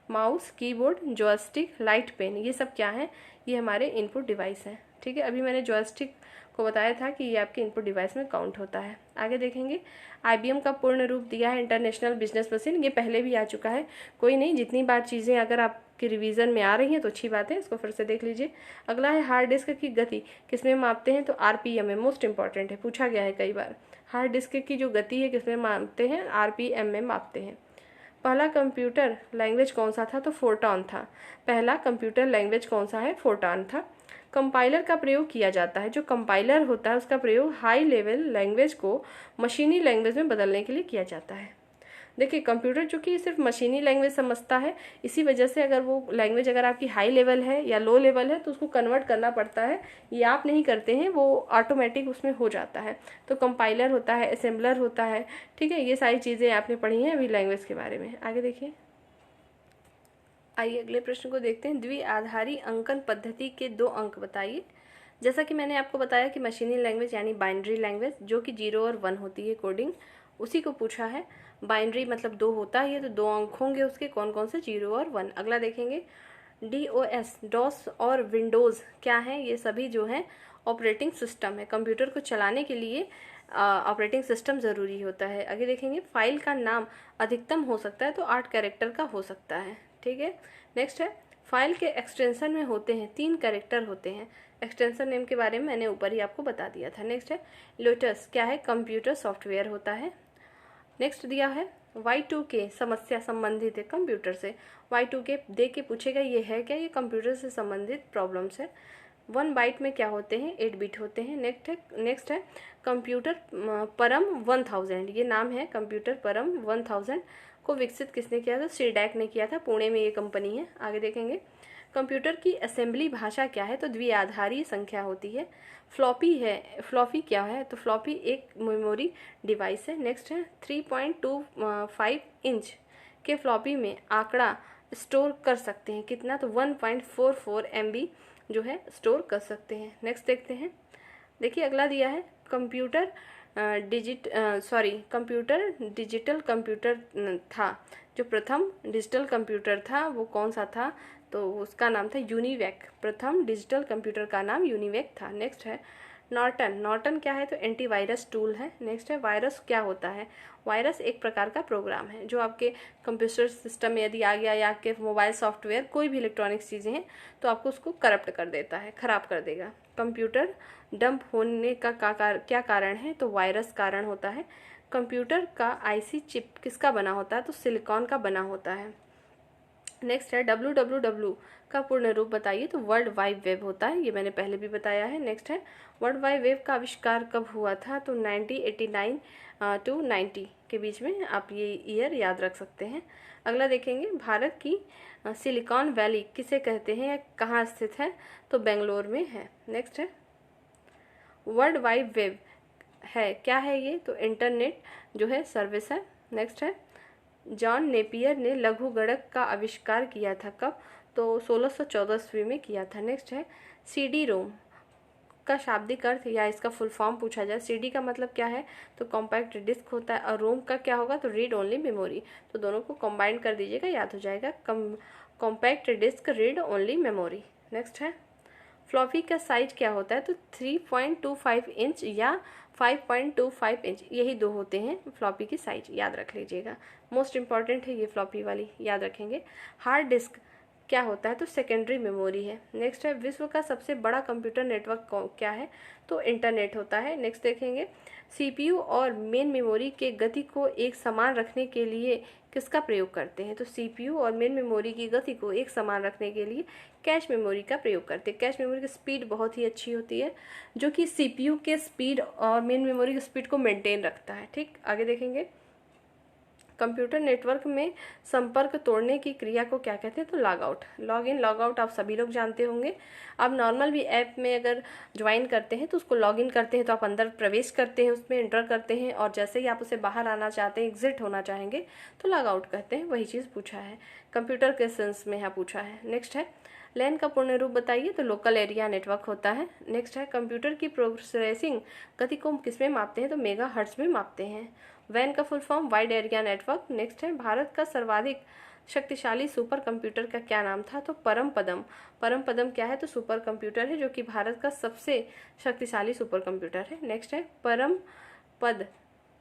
S1: mouse, keyboard, joystick, light pen, ये सब क्या है, ये हमारे इनपुट डिवाइस हैं। ठीक है, अभी मैंने जॉयस्टिक को बताया था कि ये आपके इनपुट डिवाइस में काउंट होता है। आगे देखेंगे IBM का पूर्ण रूप दिया है इंटरनेशनल बिजनेस मशीन, ये पहले भी आ चुका है, कोई नहीं, जितनी बार चीज़ें अगर आपके रिवीजन में आ रही हैं तो अच्छी बात है, इसको फिर से देख लीजिए। अगला है हार्ड डिस्क की गति किसमें मापते हैं, तो RPM में, मोस्ट इंपॉर्टेंट है, पूछा गया है कई बार। हार्ड डिस्क की जो गति है किसमें मापते हैं, RPM में मापते हैं। पहला कंप्यूटर लैंग्वेज कौन सा था, तो फोर्टॉन था। पहला कंप्यूटर लैंग्वेज कौन सा है, फोर्टॉन था। कंपाइलर का प्रयोग किया जाता है, जो कंपाइलर होता है उसका प्रयोग हाई लेवल लैंग्वेज को मशीनी लैंग्वेज में बदलने के लिए किया जाता है। देखिए कंप्यूटर जो कि सिर्फ मशीनी लैंग्वेज समझता है, इसी वजह से अगर वो लैंग्वेज अगर आपकी हाई लेवल है या लो लेवल है तो उसको कन्वर्ट करना पड़ता है, ये आप नहीं करते हैं, वो ऑटोमेटिक उसमें हो जाता है। तो कंपाइलर होता है, असेंबलर होता है। ठीक है, ये सारी चीज़ें आपने पढ़ी हैं अभी लैंग्वेज के बारे में। आगे देखिए, आइए अगले प्रश्न को देखते हैं। द्विआधारी अंकन पद्धति के 2 अंक बताइए। जैसा कि मैंने आपको बताया कि मशीनी लैंग्वेज यानी बाइनरी लैंग्वेज जो कि 0 और 1 होती है कोडिंग, उसी को पूछा है। बाइनरी मतलब 2 होता है, तो 2 अंक होंगे उसके, कौन कौन से, 0 और 1। अगला देखेंगे DOS, डॉस और विंडोज़ क्या है, ये सभी जो है ऑपरेटिंग सिस्टम है। कंप्यूटर को चलाने के लिए ऑपरेटिंग सिस्टम ज़रूरी होता है। आगे देखेंगे, फाइल का नाम अधिकतम हो सकता है तो 8 कैरेक्टर का हो सकता है। ठीक है, नेक्स्ट है, फाइल के एक्सटेंशन में होते हैं 3 कैरेक्टर होते हैं। एक्सटेंशन नेम के बारे में मैंने ऊपर ही आपको बता दिया था। नेक्स्ट है, लोटस क्या है, कंप्यूटर सॉफ्टवेयर होता है। नेक्स्ट दिया है Y2K, समस्या संबंधित है कंप्यूटर से। Y2K दे के पूछेगा ये है क्या, ये कंप्यूटर से संबंधित प्रॉब्लम्स है। 1 बाइट में क्या होते हैं, 8 बिट होते हैं। नेक्स्ट है कंप्यूटर परम 1000, ये नाम है कंप्यूटर परम 1000 को विकसित किसने किया था, सीडैक ने किया था, पुणे में ये कंपनी है। आगे देखेंगे, कंप्यूटर की असेंबली भाषा क्या है, तो द्विआधारी संख्या होती है। फ्लॉपी है, फ्लॉपी क्या है, तो फ्लॉपी एक मेमोरी डिवाइस है। नेक्स्ट है 3.25 इंच के फ्लॉपी में आंकड़ा स्टोर कर सकते हैं कितना, तो 1.44 MB जो है स्टोर कर सकते हैं। नेक्स्ट देखते हैं, देखिए अगला दिया है कंप्यूटर डिजिटल कंप्यूटर था। जो प्रथम डिजिटल कंप्यूटर था वो कौन सा था, तो उसका नाम था यूनिवैक। प्रथम डिजिटल कंप्यूटर का नाम यूनिवैक था। नेक्स्ट है नॉर्टन क्या है, तो एंटीवायरस टूल है। नेक्स्ट है वायरस क्या होता है, वायरस एक प्रकार का प्रोग्राम है जो आपके कंप्यूटर सिस्टम में यदि आ गया या आपके मोबाइल सॉफ्टवेयर कोई भी इलेक्ट्रॉनिक्स चीज़ें हैं तो आपको उसको करप्ट कर देता है, खराब कर देगा। कंप्यूटर डंप होने का क्या कारण है, तो वायरस कारण होता है। कंप्यूटर का IC चिप किसका बना होता है, तो सिलिकॉन का बना होता है। नेक्स्ट है WWW का पूर्ण रूप बताइए, तो वर्ल्ड वाइड वेब होता है, ये मैंने पहले भी बताया है। नेक्स्ट है वर्ल्ड वाइड वेब का आविष्कार कब हुआ था, तो 1989 to 90 के बीच में, आप ये ईयर याद रख सकते हैं। अगला देखेंगे, भारत की सिलिकॉन वैली किसे कहते हैं या कहाँ स्थित है, तो बेंगलोर में है। नेक्स्ट है वर्ल्ड वाइड वेब है क्या है ये, तो इंटरनेट जो है सर्विस है। नेक्स्ट है जॉन नेपियर ने लघु गणक का आविष्कार किया था कब, तो 1614 में किया था। नेक्स्ट है CD रोम का शाब्दिक अर्थ या इसका फुल फॉर्म पूछा जाए। CD का मतलब क्या है, तो कॉम्पैक्ट डिस्क होता है, और रोम का क्या होगा, तो रीड ओनली मेमोरी। तो दोनों को कंबाइन कर दीजिएगा, याद हो जाएगा, compact disc read only memory. Next है फ्लॉपी का साइज क्या होता है, तो 3.25 इंच या 5.25 इंच, यही दो होते हैं फ्लॉपी की साइज, याद रख लीजिएगा। मोस्ट इंपॉर्टेंट है ये फ्लॉपी वाली, याद रखेंगे। हार्ड डिस्क क्या होता है, तो सेकेंडरी मेमोरी है। नेक्स्ट है विश्व का सबसे बड़ा कंप्यूटर नेटवर्क क्या है, तो इंटरनेट होता है। नेक्स्ट देखेंगे CPU और मेन मेमोरी के गति को एक समान रखने के लिए किसका प्रयोग करते हैं, तो CPU और मेन मेमोरी की गति को एक समान रखने के लिए कैश मेमोरी का प्रयोग करते हैं। कैश मेमोरी की स्पीड बहुत ही अच्छी होती है, जो कि CPU के स्पीड और मेन मेमोरी की स्पीड को मेंटेन रखता है। ठीक, आगे देखेंगे कंप्यूटर नेटवर्क में संपर्क तोड़ने की क्रिया को क्या कहते हैं, तो log out. Log in log out आप सभी लोग जानते होंगे। आप नॉर्मल भी ऐप में अगर ज्वाइन करते हैं तो उसको लॉग इन करते हैं, तो आप अंदर प्रवेश करते हैं, उसमें एंटर करते हैं, और जैसे ही आप उसे बाहर आना चाहते हैं, एग्जिट होना चाहेंगे, तो लॉग आउट कहते हैं। वही चीज़ पूछा है, कंप्यूटर के सेंस में यहाँ पूछा है। नेक्स्ट है लैन का पूर्ण रूप बताइए, तो लोकल एरिया नेटवर्क होता है। नेक्स्ट है कंप्यूटर की प्रोसेसिंग गति को किस में मापते हैं, तो मेगा हर्ट्ज में मापते हैं। वैन का full form wide area network. Next है भारत का सर्वाधिक शक्तिशाली सुपर कंप्यूटर का क्या नाम था, तो परम पदम। परम पदम क्या है, तो सुपर कंप्यूटर है जो कि भारत का सबसे शक्तिशाली सुपर कंप्यूटर है। नेक्स्ट है परम पद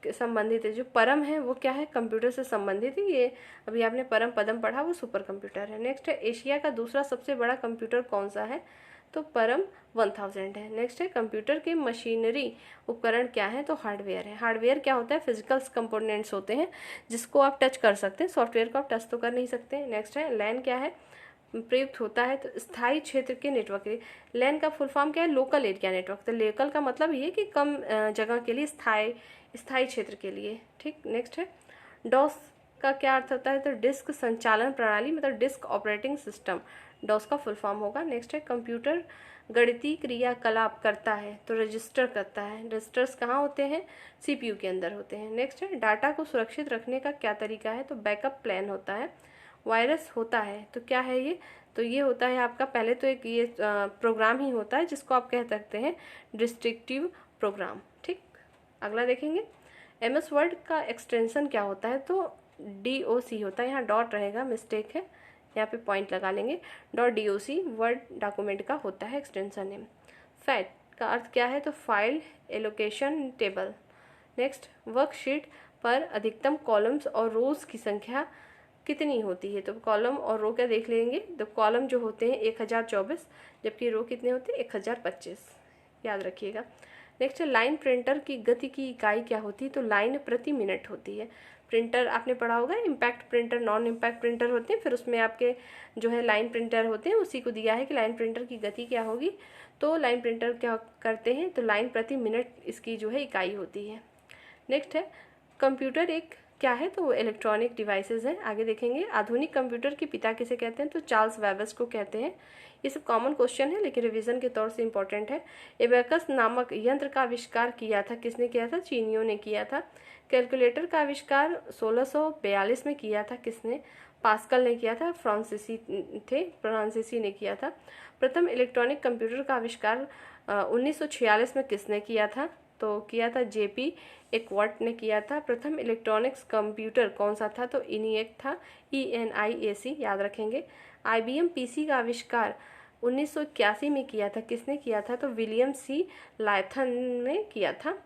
S1: संबंधित है, जो परम है वो क्या है, कंप्यूटर से संबंधित है। ये अभी आपने परम पदम पढ़ा, वो सुपर कंप्यूटर है। नेक्स्ट है एशिया का दूसरा सबसे बड़ा कंप्यूटर कौन सा है, तो परम 1000 है। नेक्स्ट है कंप्यूटर के मशीनरी उपकरण क्या है, तो हार्डवेयर है। हार्डवेयर क्या होता है, फिजिकल कंपोनेंट्स होते हैं जिसको आप टच कर सकते हैं, सॉफ्टवेयर को आप टच तो कर नहीं सकते। नेक्स्ट है लैन क्या है, प्रयुक्त होता है तो स्थायी क्षेत्र के नेटवर्क के। लैन का फुल फॉर्म क्या है, लोकल एरिया नेटवर्क। तो लोकल का मतलब ये कि कम जगह के लिए, स्थायी क्षेत्र के लिए। ठीक, नेक्स्ट है डॉस का क्या अर्थ होता है, तो डिस्क संचालन प्रणाली, मतलब डिस्क ऑपरेटिंग सिस्टम, डॉस का फुल फॉर्म होगा। नेक्स्ट है कंप्यूटर गणितीय क्रियाकलाप करता है तो रजिस्टर करता है। रजिस्टर्स कहाँ होते हैं, CPU के अंदर होते हैं। नेक्स्ट है डाटा को सुरक्षित रखने का क्या तरीका है, तो बैकअप प्लान होता है। वायरस होता है तो क्या है ये, तो ये होता है आपका पहले तो एक ये प्रोग्राम ही होता है जिसको आप कह सकते हैं डिस्ट्रक्टिव प्रोग्राम। ठीक, अगला देखेंगे MS वर्ड का एक्सटेंशन क्या होता है, तो DOC होता है, यहाँ डॉट रहेगा, मिस्टेक है, यहाँ पे पॉइंट लगा लेंगे। .doc वर्ड डॉक्यूमेंट का होता है एक्सटेंशन नेम। फैट का अर्थ क्या है, तो file allocation table. Next, worksheet पर अधिकतम कॉलम्स और रोज की संख्या कितनी होती है, तो कॉलम और रो क्या देख लेंगे। तो कॉलम जो होते हैं 1024, जबकि रो कितने होते हैं 1025, याद रखिएगा। नेक्स्ट है, लाइन प्रिंटर की गति की इकाई क्या होती है, तो लाइन प्रति मिनट होती है। प्रिंटर आपने पढ़ा होगा, impact printer, non impact printer होते हैं, फिर उसमें आपके जो है लाइन प्रिंटर होते हैं, उसी को दिया है कि लाइन प्रिंटर की गति क्या होगी। तो लाइन प्रिंटर क्या करते हैं, तो लाइन प्रति मिनट इसकी जो है इकाई होती है। नेक्स्ट है, कंप्यूटर एक क्या है, तो वो इलेक्ट्रॉनिक डिवाइसेस हैं। आगे देखेंगे, आधुनिक कंप्यूटर के पिता किसे कहते हैं, तो चार्ल्स बेबेज को कहते हैं। ये सब कॉमन क्वेश्चन है लेकिन रिवीजन के तौर से इंपॉर्टेंट है। एबेकस नामक यंत्र का आविष्कार किया था, किसने किया था, चीनियों ने किया था। कैलकुलेटर का आविष्कार 1642 में किया था, किसने, पास्कल ने किया था, फ्रांसीसी ने किया था। प्रथम इलेक्ट्रॉनिक कंप्यूटर का आविष्कार 1946 में किसने किया था, तो किया था जेपी एक्वर्ट ने किया था। प्रथम इलेक्ट्रॉनिक्स कंप्यूटर कौन सा था, तो ENIAC था, ENIAC, याद रखेंगे। IBM PC का आविष्कार 1981 में किया था, किसने किया था, तो विलियम सी लायथन ने किया था।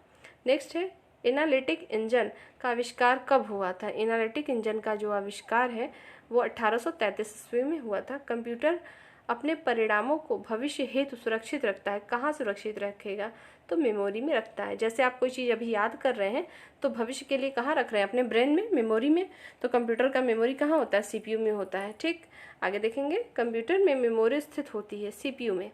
S1: नेक्स्ट है, एनालिटिक इंजन का आविष्कार कब हुआ था। एनालिटिक इंजन का जो आविष्कार है वो 1833 ईस्वी में हुआ था। कंप्यूटर अपने परिणामों को भविष्य हेतु सुरक्षित रखता है, कहाँ सुरक्षित रखेगा, तो मेमोरी में रखता है। जैसे आप कोई चीज़ अभी याद कर रहे हैं तो भविष्य के लिए कहाँ रख रहे हैं, अपने ब्रेन में, मेमोरी में। तो कंप्यूटर का मेमोरी कहाँ होता है, CPU में होता है। ठीक, आगे देखेंगे, कंप्यूटर में मेमोरी स्थित होती है CPU में।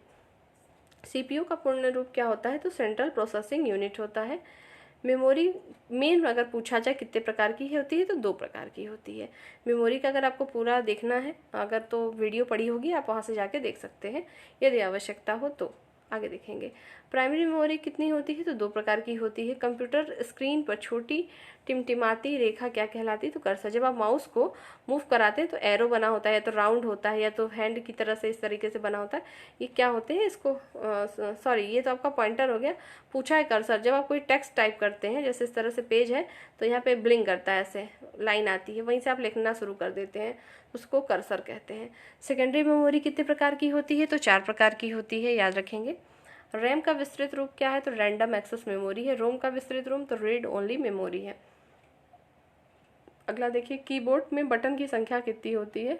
S1: CPU का पूर्ण रूप क्या होता है, तो सेंट्रल प्रोसेसिंग यूनिट होता है। मेमोरी मेन अगर पूछा जाए कितने प्रकार की होती है, तो 2 प्रकार की होती है। मेमोरी का अगर आपको पूरा देखना है, अगर तो वीडियो पड़ी होगी, आप वहाँ से जाके देख सकते हैं यदि आवश्यकता हो तो। आगे देखेंगे, प्राइमरी मेमोरी कितनी होती है, तो 2 प्रकार की होती है। कंप्यूटर स्क्रीन पर छोटी टिमटिमाती रेखा क्या कहलाती है, तो कर्सर। जब आप माउस को मूव कराते हैं तो एरो बना होता है, या तो राउंड होता है, या तो हैंड की तरह से इस तरीके से बना होता है। ये क्या होते हैं, इसको सॉरी ये तो आपका पॉइंटर हो गया, पूछा है कर्सर। जब आप कोई टेक्स्ट टाइप करते हैं, जैसे इस तरह से पेज है तो यहाँ पे ब्लिंक करता है, ऐसे लाइन आती है, वहीं से आप लिखना शुरू कर देते हैं, उसको कर्सर कहते हैं। सेकेंडरी मेमोरी कितने प्रकार की होती है, तो 4 प्रकार की होती है, याद रखेंगे। रैम का विस्तृत रूप क्या है, तो रैंडम एक्सेस मेमोरी है। रोम का विस्तृत रूप तो रीड ओनली मेमोरी है। अगला देखिए, कीबोर्ड में बटन की संख्या कितनी होती है,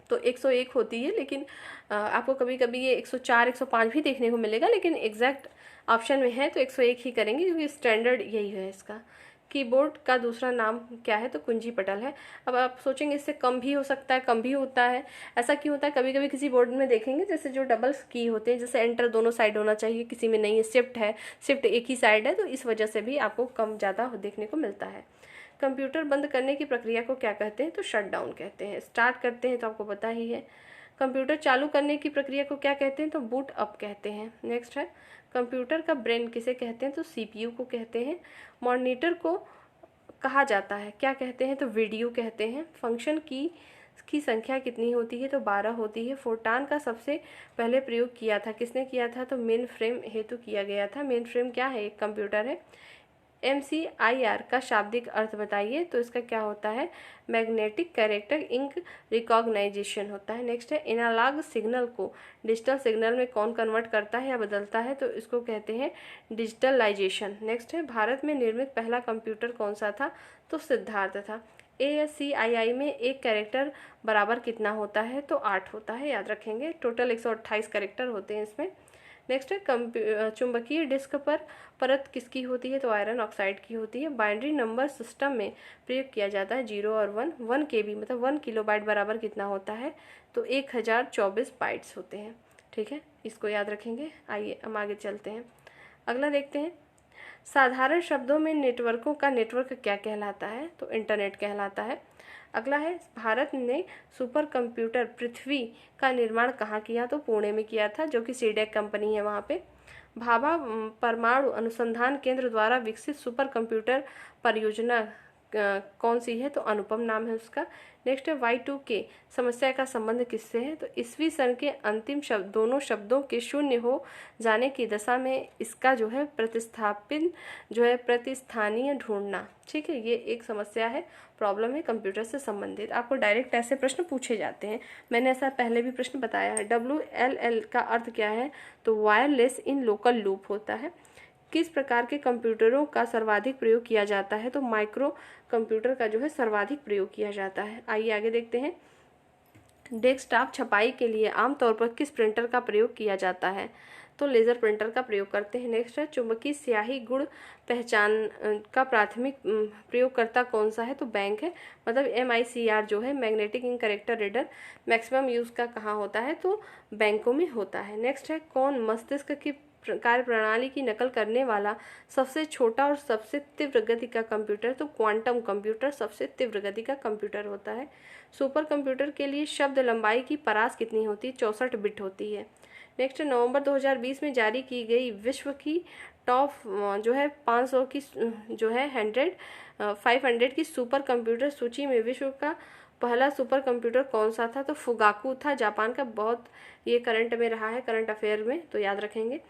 S1: तो 101 होती है, लेकिन आपको कभी कभी ये 104 105 भी देखने को मिलेगा, लेकिन एग्जैक्ट ऑप्शन में है तो 101 ही करेंगे क्योंकि स्टैंडर्ड यही है इसका। कीबोर्ड का दूसरा नाम क्या है, तो कुंजी पटल है। अब आप सोचेंगे इससे कम भी हो सकता है, कम भी होता है, ऐसा क्यों होता है। कभी कभी किसी बोर्ड में देखेंगे जैसे जो डबल की होते हैं, जैसे एंटर दोनों साइड होना चाहिए, किसी में नहीं है, शिफ्ट है, शिफ्ट एक ही साइड है, तो इस वजह से भी आपको कम ज़्यादा देखने को मिलता है। कंप्यूटर बंद करने की प्रक्रिया को क्या कहते हैं, तो शट डाउन कहते हैं। स्टार्ट करते हैं तो आपको पता ही है। कंप्यूटर चालू करने की प्रक्रिया को क्या कहते हैं, तो बूट अप कहते हैं। नेक्स्ट है, कंप्यूटर का ब्रेन किसे कहते हैं, तो CPU को कहते हैं। मॉनिटर को कहा जाता है, क्या कहते हैं, तो वीडियो कहते हैं। फंक्शन की संख्या कितनी होती है, तो 12 होती है। फोटान का सबसे पहले प्रयोग किया था, किसने किया था, तो मेन फ्रेम हेतु किया गया था। मेन फ्रेम क्या है, एक कंप्यूटर है। MCIR का शाब्दिक अर्थ बताइए, तो इसका क्या होता है, मैग्नेटिक कैरेक्टर इंक रिकॉग्नाइजेशन होता है। नेक्स्ट है, एनालॉग सिग्नल को डिजिटल सिग्नल में कौन कन्वर्ट करता है या बदलता है, तो इसको कहते हैं डिजिटलाइजेशन। नेक्स्ट है, भारत में निर्मित पहला कंप्यूटर कौन सा था, तो सिद्धार्थ था। ASCII में एक कैरेक्टर बराबर कितना होता है, तो 8 होता है, याद रखेंगे। टोटल 128 कैरेक्टर होते हैं इसमें। नेक्स्ट है, चुंबकीय डिस्क पर परत किसकी होती है, तो आयरन ऑक्साइड की होती है। बाइनरी नंबर सिस्टम में प्रयोग किया जाता है 0 और 1। 1 KB मतलब 1 किलोबाइट बराबर कितना होता है, तो 1024 बाइट्स होते हैं। ठीक है, इसको याद रखेंगे। आइए हम आगे चलते हैं, अगला देखते हैं। साधारण शब्दों में नेटवर्कों का नेटवर्क क्या कहलाता है, तो इंटरनेट कहलाता है। अगला है, भारत ने सुपर कंप्यूटर पृथ्वी का निर्माण कहाँ किया, तो पुणे में किया था, जो कि सीडेक कंपनी है वहाँ पे। भाभा परमाणु अनुसंधान केंद्र द्वारा विकसित सुपर कंप्यूटर परियोजना कौन सी है, तो अनुपम नाम है उसका। नेक्स्ट है Y2K समस्या का संबंध किससे है, तो ईस्वी सन के अंतिम शब्द दोनों शब्दों के शून्य हो जाने की दशा में इसका जो है प्रतिस्थापन जो है प्रतिस्थानीय ढूंढना। ठीक है, ये एक समस्या है, प्रॉब्लम है कंप्यूटर से संबंधित। आपको डायरेक्ट ऐसे प्रश्न पूछे जाते हैं, मैंने ऐसा पहले भी प्रश्न बताया है। WLL का अर्थ क्या है, तो वायरलेस इन लोकल लूप होता है। किस प्रकार के कंप्यूटरों का सर्वाधिक प्रयोग किया जाता है, तो माइक्रो कंप्यूटर का जो है सर्वाधिक प्रयोग किया जाता है। आइए आगे देखते हैं। डेस्कटॉप छपाई के लिए आमतौर पर किस प्रिंटर का प्रयोग किया जाता है, तो लेज़र प्रिंटर का प्रयोग करते हैं। नेक्स्ट है चुंबकीय स्याही गुण पहचान का प्राथमिक प्रयोगकर्ता कौन सा है, तो बैंक है, मतलब MICR जो है magnetic ink character reader maximum use का कहाँ होता है, तो बैंकों में होता है। नेक्स्ट है कौन मस्तिष्क की कार्य प्रणाली की नकल करने वाला सबसे छोटा और सबसे तीव्र गति का कंप्यूटर, तो क्वांटम कंप्यूटर सबसे तीव्र गति का कंप्यूटर होता है। सुपर कंप्यूटर के लिए शब्द लंबाई की परास कितनी होती है, 64 बिट होती है। नेक्स्ट नवंबर 2020 में जारी की गई विश्व की टॉप जो है 500 की जो है 500 की सुपर कंप्यूटर सूची में विश्व का पहला सुपर कंप्यूटर कौन सा था, तो फुगाकू था, जापान का। बहुत ये करंट में रहा है, करंट अफेयर में, तो याद रखेंगे।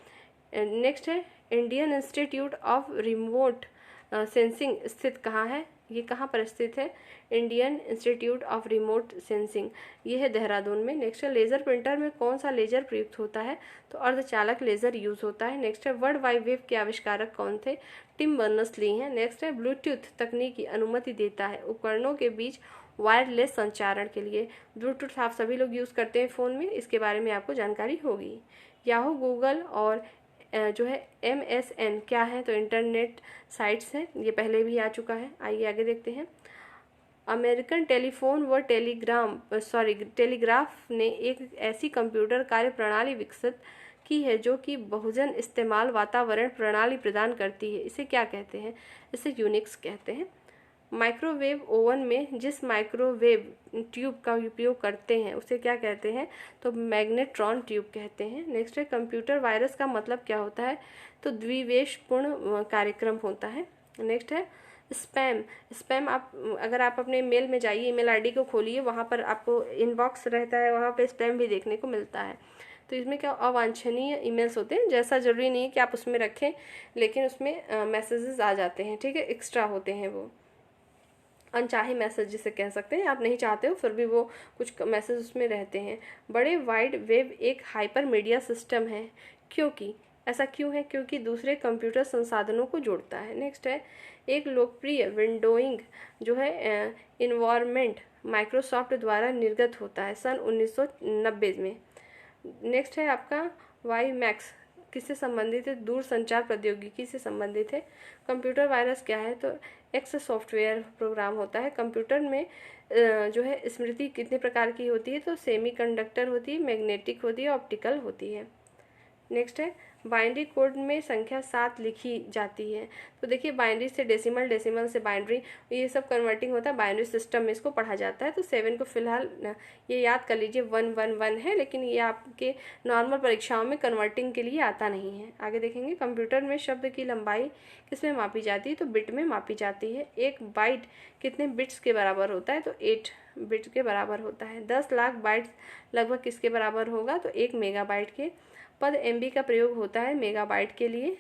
S1: नेक्स्ट है Indian institute of remote sensing स्थित कहाँ है, ये कहाँ पर स्थित है, Indian institute of remote sensing, ये है देहरादून में। नेक्स्ट है लेज़र प्रिंटर में कौन सा लेजर प्रयुक्त होता है, तो अर्धचालक लेजर यूज होता है। नेक्स्ट है वर्ल्ड वाइड वेब के आविष्कारक कौन थे, टिम बर्नर्स-ली हैं। नेक्स्ट है ब्लूटूथ तकनीक की अनुमति देता है उपकरणों के बीच वायरलेस संचारण के लिए। ब्लूटूथ आप सभी लोग यूज़ करते हैं फ़ोन में, इसके बारे में आपको जानकारी होगी। याहू, गूगल और जो है MSN क्या है, तो इंटरनेट साइट्स हैं, ये पहले भी आ चुका है। आइए आगे देखते हैं। अमेरिकन टेलीफोन व टेलीग्राफ ने एक ऐसी कंप्यूटर कार्य प्रणाली विकसित की है जो कि बहुजन इस्तेमाल वातावरण प्रणाली प्रदान करती है। इसे क्या कहते हैं, इसे यूनिक्स कहते हैं। माइक्रोवेव ओवन में जिस माइक्रोवेव ट्यूब का उपयोग करते हैं उसे क्या कहते हैं, तो मैग्नेट्रॉन ट्यूब कहते हैं। नेक्स्ट है कंप्यूटर वायरस का मतलब क्या होता है, तो द्विवेशपूर्ण कार्यक्रम होता है। नेक्स्ट है स्पैम आप अगर आप अपने मेल में जाइए, ईमेल आईडी को खोलिए, वहाँ पर आपको इनबॉक्स रहता है, वहाँ पे स्पैम भी देखने को मिलता है। तो इसमें क्या अवांछनीय ईमेल्स होते हैं, जैसा ज़रूरी नहीं है कि आप उसमें रखें, लेकिन उसमें मैसेजेस आ जाते हैं, ठीक है, एक्स्ट्रा होते हैं, वो अनचाहे मैसेज जिसे कह सकते हैं, आप नहीं चाहते हो फिर भी वो कुछ मैसेज उसमें रहते हैं। बड़े वाइड वेब एक हाइपर मीडिया सिस्टम है, क्योंकि ऐसा क्यों है, क्योंकि दूसरे कंप्यूटर संसाधनों को जोड़ता है। नेक्स्ट है एक लोकप्रिय विंडोइंग जो है इन्वायरमेंट माइक्रोसॉफ्ट द्वारा निर्गत होता है सन 1990 में। नेक्स्ट है आपका वाईमैक्स किससे संबंधित है, दूर संचार प्रौद्योगिकी से संबंधित है। कंप्यूटर वायरस क्या है, तो एक्स सॉफ्टवेयर प्रोग्राम होता है। कंप्यूटर में जो है स्मृति कितने प्रकार की होती है, तो सेमीकंडक्टर होती है, मैग्नेटिक होती है, ऑप्टिकल होती है। नेक्स्ट है बाइनरी कोड में संख्या 7 लिखी जाती है, तो देखिए बाइनरी से डेसिमल, डेसिमल से बाइनरी, ये सब कन्वर्टिंग होता है, बाइनरी सिस्टम में इसको पढ़ा जाता है। तो 7 को फिलहाल ये याद कर लीजिए 111 है, लेकिन ये आपके नॉर्मल परीक्षाओं में कन्वर्टिंग के लिए आता नहीं है। आगे देखेंगे कंप्यूटर में शब्द की लंबाई किस में मापी जाती है, तो बिट में मापी जाती है। एक बाइट कितने बिट्स के बराबर होता है, तो 8 बिट के बराबर होता है। 10 लाख बाइट्स लगभग किसके बराबर होगा, तो 1 मेगाबाइट के। पद MB का प्रयोग होता है मेगाबाइट के लिए।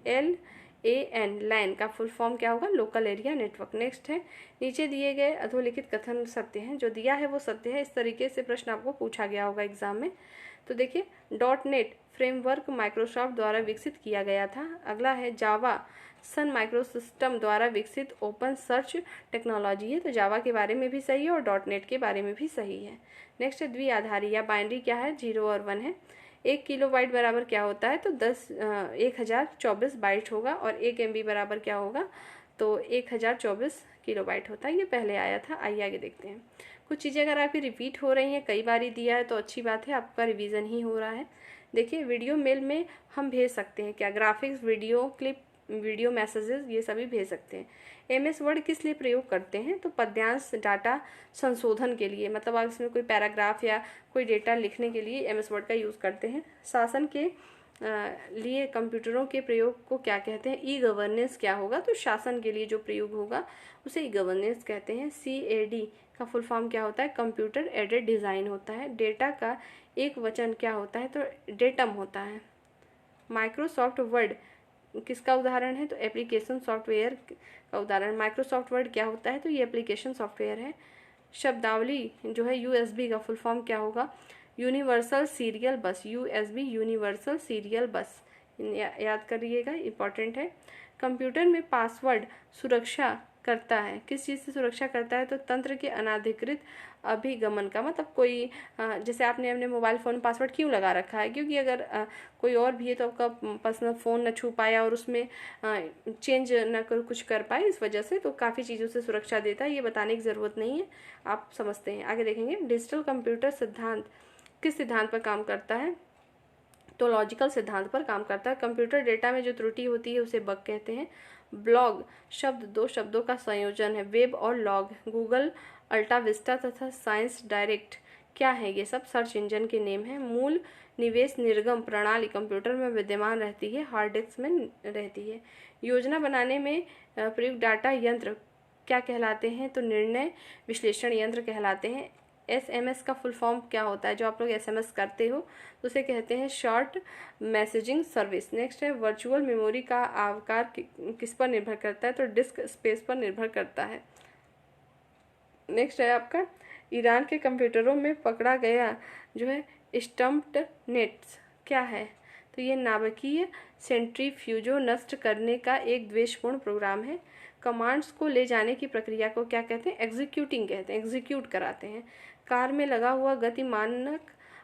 S1: LAN लैन का फुल फॉर्म क्या होगा, लोकल एरिया नेटवर्क। नेक्स्ट है नीचे दिए गए अधोलिखित कथन सत्य हैं, जो दिया है वो सत्य है। इस तरीके से प्रश्न आपको पूछा गया होगा एग्जाम में। तो देखिए .NET फ्रेमवर्क माइक्रोसॉफ्ट द्वारा विकसित किया गया था। अगला है जावा सन माइक्रोसिस्टम द्वारा विकसित ओपन सर्च टेक्नोलॉजी है, तो जावा के बारे में भी सही है और .NET के बारे में भी सही है। नेक्स्ट है द्विआधारी या बाइनरी क्या है, 0 और 1 है। 1 किलोबाइट बराबर क्या होता है, तो 1024 बाइट होगा, और 1 MB बराबर क्या होगा, तो 1024 किलोबाइट होता है। ये पहले आया था। आइए आगे देखते हैं। कुछ चीज़ें अगर आपकी रिपीट हो रही हैं, कई बार ही दिया है तो अच्छी बात है, आपका रिवीजन ही हो रहा है। देखिए वीडियो मेल में हम भेज सकते हैं क्या, graphics, video clip, video messages, ये सभी भेज सकते हैं। MS वर्ड किस लिए प्रयोग करते हैं, तो पद्यांश डाटा संशोधन के लिए, मतलब आप इसमें कोई पैराग्राफ या कोई डेटा लिखने के लिए MS वर्ड का यूज़ करते हैं। शासन के लिए कंप्यूटरों के प्रयोग को क्या कहते हैं? ई गवर्नेंस क्या होगा? तो शासन के लिए जो प्रयोग होगा उसे ई गवर्नेंस कहते हैं। CAD का फुल फॉर्म क्या होता है? कंप्यूटर एडेड डिज़ाइन होता है। डेटा का एक वचन क्या होता है? तो डेटम होता है। माइक्रोसॉफ्ट वर्ड किसका उदाहरण है? तो एप्लीकेशन सॉफ्टवेयर का उदाहरण। माइक्रोसॉफ्ट वर्ड क्या होता है? तो ये एप्लीकेशन सॉफ्टवेयर है। शब्दावली जो है USB का फुल फॉर्म क्या होगा? यूनिवर्सल सीरियल बस। USB यूनिवर्सल सीरियल बस, याद करिएगा, इंपॉर्टेंट है। कंप्यूटर में पासवर्ड सुरक्षा करता है, किस चीज़ से सुरक्षा करता है? तो तंत्र के अनाधिकृत अभिगमन का। मतलब कोई जैसे आपने अपने मोबाइल फ़ोन पासवर्ड क्यों लगा रखा है? क्योंकि अगर कोई और भी है तो आपका पर्सनल फ़ोन न छू पाए और उसमें चेंज न कर कुछ कर पाए, इस वजह से तो काफ़ी चीज़ों से सुरक्षा देता है। ये बताने की ज़रूरत नहीं है, आप समझते हैं। आगे देखेंगे, डिजिटल कंप्यूटर सिद्धांत किस सिद्धांत पर काम करता है? तो लॉजिकल सिद्धांत पर काम करता है। कंप्यूटर डेटा में जो त्रुटि होती है उसे बग कहते हैं। ब्लॉग शब्द दो शब्दों का संयोजन है, वेब और लॉग। गूगल, अल्टा विस्टा तथा साइंस डायरेक्ट क्या है? ये सब सर्च इंजन के नेम हैं। मूल निवेश निर्गम प्रणाली कंप्यूटर में विद्यमान रहती है, हार्ड डिस्क में रहती है। योजना बनाने में प्रयुक्त डाटा यंत्र क्या कहलाते हैं? तो निर्णय विश्लेषण यंत्र कहलाते हैं। SMS का फुल फॉर्म क्या होता है? जो आप लोग SMS करते हो तो उसे कहते हैं शॉर्ट मैसेजिंग सर्विस। नेक्स्ट है, वर्चुअल मेमोरी का आकार किस पर निर्भर करता है? तो डिस्क स्पेस पर निर्भर करता है। नेक्स्ट है आपका, ईरान के कंप्यूटरों में पकड़ा गया जो है स्टम्प्ड नेट्स क्या है? तो ये नाभिकीय सेंट्रीफ्यूजो नष्ट करने का एक द्वेषपूर्ण प्रोग्राम है। कमांड्स को ले जाने की प्रक्रिया को क्या कहते हैं? एग्जीक्यूटिंग कहते हैं, एग्जीक्यूट कराते हैं। कार में लगा हुआ गति मानक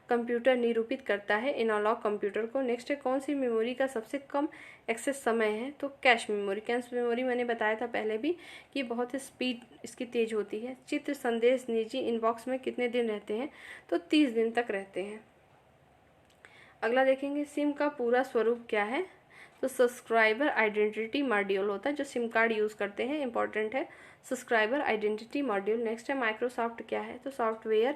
S1: कंप्यूटर निरूपित करता है एनालॉग कंप्यूटर को। नेक्स्ट है, कौन सी मेमोरी का सबसे कम एक्सेस समय है? तो कैश मेमोरी। कैश मेमोरी मैंने बताया था पहले भी कि बहुत ही स्पीड इसकी तेज होती है। चित्र संदेश निजी इनबॉक्स में कितने दिन रहते हैं? तो 30 दिन तक रहते हैं। अगला देखेंगे, सिम का पूरा स्वरूप क्या है? तो सब्सक्राइबर आइडेंटिटी मॉड्यूल होता है जो सिम कार्ड यूज़ करते हैं, इंपॉर्टेंट है सब्सक्राइबर आइडेंटिटी मॉड्यूल। नेक्स्ट है, माइक्रोसॉफ्ट क्या है? तो सॉफ्टवेयर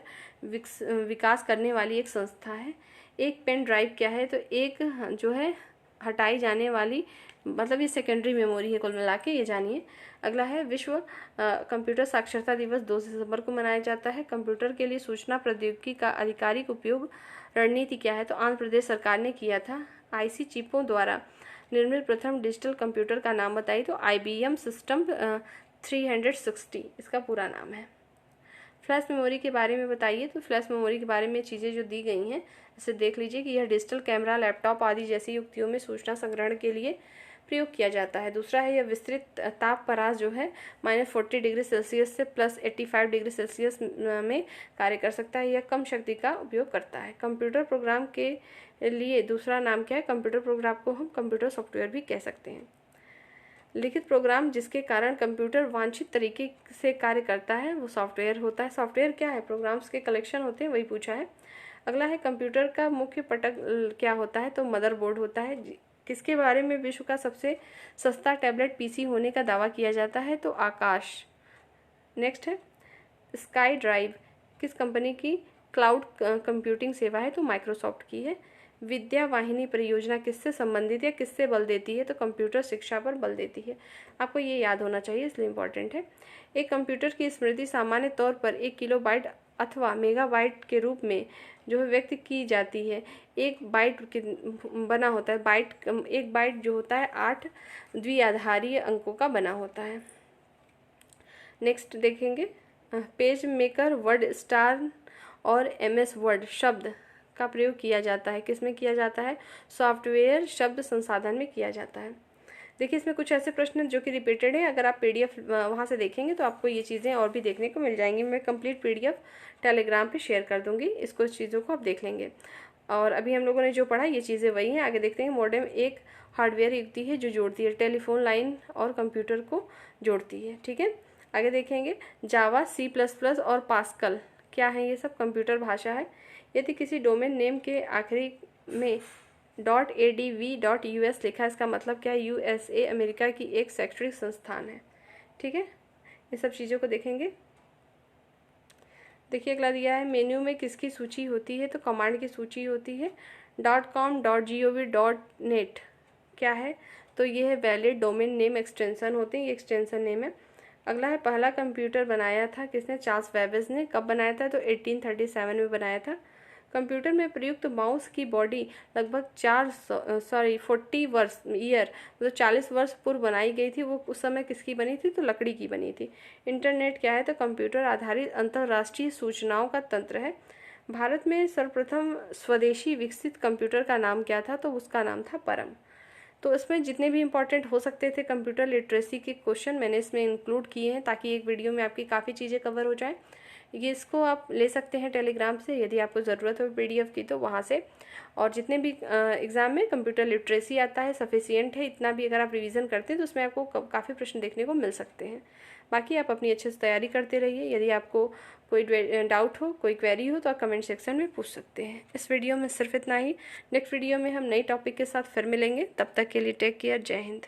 S1: विकास करने वाली एक संस्था है। एक पेन ड्राइव क्या है? तो एक जो है हटाई जाने वाली, मतलब ये सेकेंडरी मेमोरी है कुल मिला के, ये जानिए। अगला है, विश्व कंप्यूटर साक्षरता दिवस 2 दिसंबर को मनाया जाता है। कंप्यूटर के लिए सूचना प्रौद्योगिकी का आधिकारिक उपयोग रणनीति क्या है? तो आंध्र प्रदेश सरकार ने किया था। IC चिपों द्वारा निर्मित प्रथम डिजिटल कंप्यूटर का नाम बताइए? तो IBM सिस्टम 360 इसका पूरा नाम है। फ्लैश मेमोरी के बारे में बताइए? तो फ्लैश मेमोरी के बारे में चीज़ें जो दी गई हैं इसे देख लीजिए कि यह डिजिटल कैमरा, लैपटॉप आदि जैसी युक्तियों में सूचना संग्रहण के लिए प्रयोग किया जाता है। दूसरा है, यह विस्तृत ताप परास जो है -40 डिग्री सेल्सियस से +85 डिग्री सेल्सियस में कार्य कर सकता है। यह कम शक्ति का उपयोग करता है। कंप्यूटर प्रोग्राम के लिए दूसरा नाम क्या है? कंप्यूटर प्रोग्राम को हम कंप्यूटर सॉफ्टवेयर भी कह सकते हैं। लिखित प्रोग्राम जिसके कारण कंप्यूटर वांछित तरीके से कार्य करता है वो सॉफ्टवेयर होता है। सॉफ्टवेयर क्या है? प्रोग्राम्स के कलेक्शन होते हैं, वही पूछा है। अगला है, कंप्यूटर का मुख्य पटक क्या होता है? तो मदरबोर्ड होता है। किसके बारे में विश्व का सबसे सस्ता टैबलेट PC होने का दावा किया जाता है? तो आकाश। नेक्स्ट है, स्काई ड्राइव किस कंपनी की क्लाउड कंप्यूटिंग सेवा है? तो माइक्रोसॉफ्ट की है। विद्या वाहिनी परियोजना किससे संबंधित है, किससे बल देती है? तो कंप्यूटर शिक्षा पर बल देती है। आपको ये याद होना चाहिए, इसलिए इम्पॉर्टेंट है। एक कंप्यूटर की स्मृति सामान्य तौर पर 1 किलोबाइट अथवा मेगाबाइट के रूप में जो है व्यक्त की जाती है। एक बाइट बना होता है, एक बाइट जो होता है 8 द्विआधारीय अंकों का बना होता है। नेक्स्ट देखेंगे, पेज मेकर, वर्ड स्टार और MS वर्ड शब्द का प्रयोग किया जाता है। किसमें किया जाता है? सॉफ्टवेयर शब्द संसाधन में किया जाता है। देखिए, इसमें कुछ ऐसे प्रश्न जो कि रिपीटेड है, अगर आप PDF वहाँ से देखेंगे तो आपको ये चीज़ें और भी देखने को मिल जाएंगी। मैं कंप्लीट PDF टेलीग्राम पे शेयर कर दूंगी, इसको इस चीज़ों को आप देख लेंगे। और अभी हम लोगों ने जो पढ़ा ये चीज़ें वही हैं। आगे देखते हैं, मॉडेम एक हार्डवेयर युक्ति है जो जोड़ती है, टेलीफोन लाइन और कंप्यूटर को जोड़ती है। ठीक है, आगे देखेंगे, जावा, C++ और पास्कल क्या है? ये सब कंप्यूटर भाषा है। यदि किसी डोमेन नेम के आखिरी में .adv.us लिखा है, इसका मतलब क्या है? USA अमेरिका की एक शैक्षणिक संस्थान है। ठीक है, ये सब चीज़ों को देखेंगे। देखिए, अगला दिया है, मेन्यू में किसकी सूची होती है? तो कमांड की सूची होती है। .com.gov.net क्या है? तो ये है वैलिड डोमेन नेम एक्सटेंशन होते हैं, ये एक्सटेंशन नेम है। अगला है पहला कंप्यूटर बनाया था किसने? चार्ल्स बेबेज ने। कब बनाया था? तो 1837 में बनाया था। कंप्यूटर में प्रयुक्त माउस की बॉडी लगभग 40 वर्ष मतलब 40 वर्ष पूर्व बनाई गई थी। वो उस समय किसकी बनी थी? तो लकड़ी की बनी थी। इंटरनेट क्या है? तो कंप्यूटर आधारित अंतर्राष्ट्रीय सूचनाओं का तंत्र है। भारत में सर्वप्रथम स्वदेशी विकसित कंप्यूटर का नाम क्या था? तो उसका नाम था परम। तो इसमें जितने भी इंपॉर्टेंट हो सकते थे कंप्यूटर लिटरेसी के क्वेश्चन मैंने इसमें इंक्लूड किए हैं, ताकि एक वीडियो में आपकी काफ़ी चीज़ें कवर हो जाएं। ये इसको आप ले सकते हैं टेलीग्राम से, यदि आपको ज़रूरत हो PDF की तो वहाँ से। और जितने भी एग्ज़ाम में कंप्यूटर लिटरेसी आता है सफिशिएंट है, इतना भी अगर आप रिवीजन करते हैं तो उसमें आपको काफ़ी प्रश्न देखने को मिल सकते हैं। बाकी आप अपनी अच्छे से तैयारी करते रहिए। यदि आपको कोई डाउट हो, कोई क्वेरी हो तो आप कमेंट सेक्शन में पूछ सकते हैं। इस वीडियो में सिर्फ इतना ही। नेक्स्ट वीडियो में हम नई टॉपिक के साथ फिर मिलेंगे। तब तक के लिए टेक केयर। जय हिंद।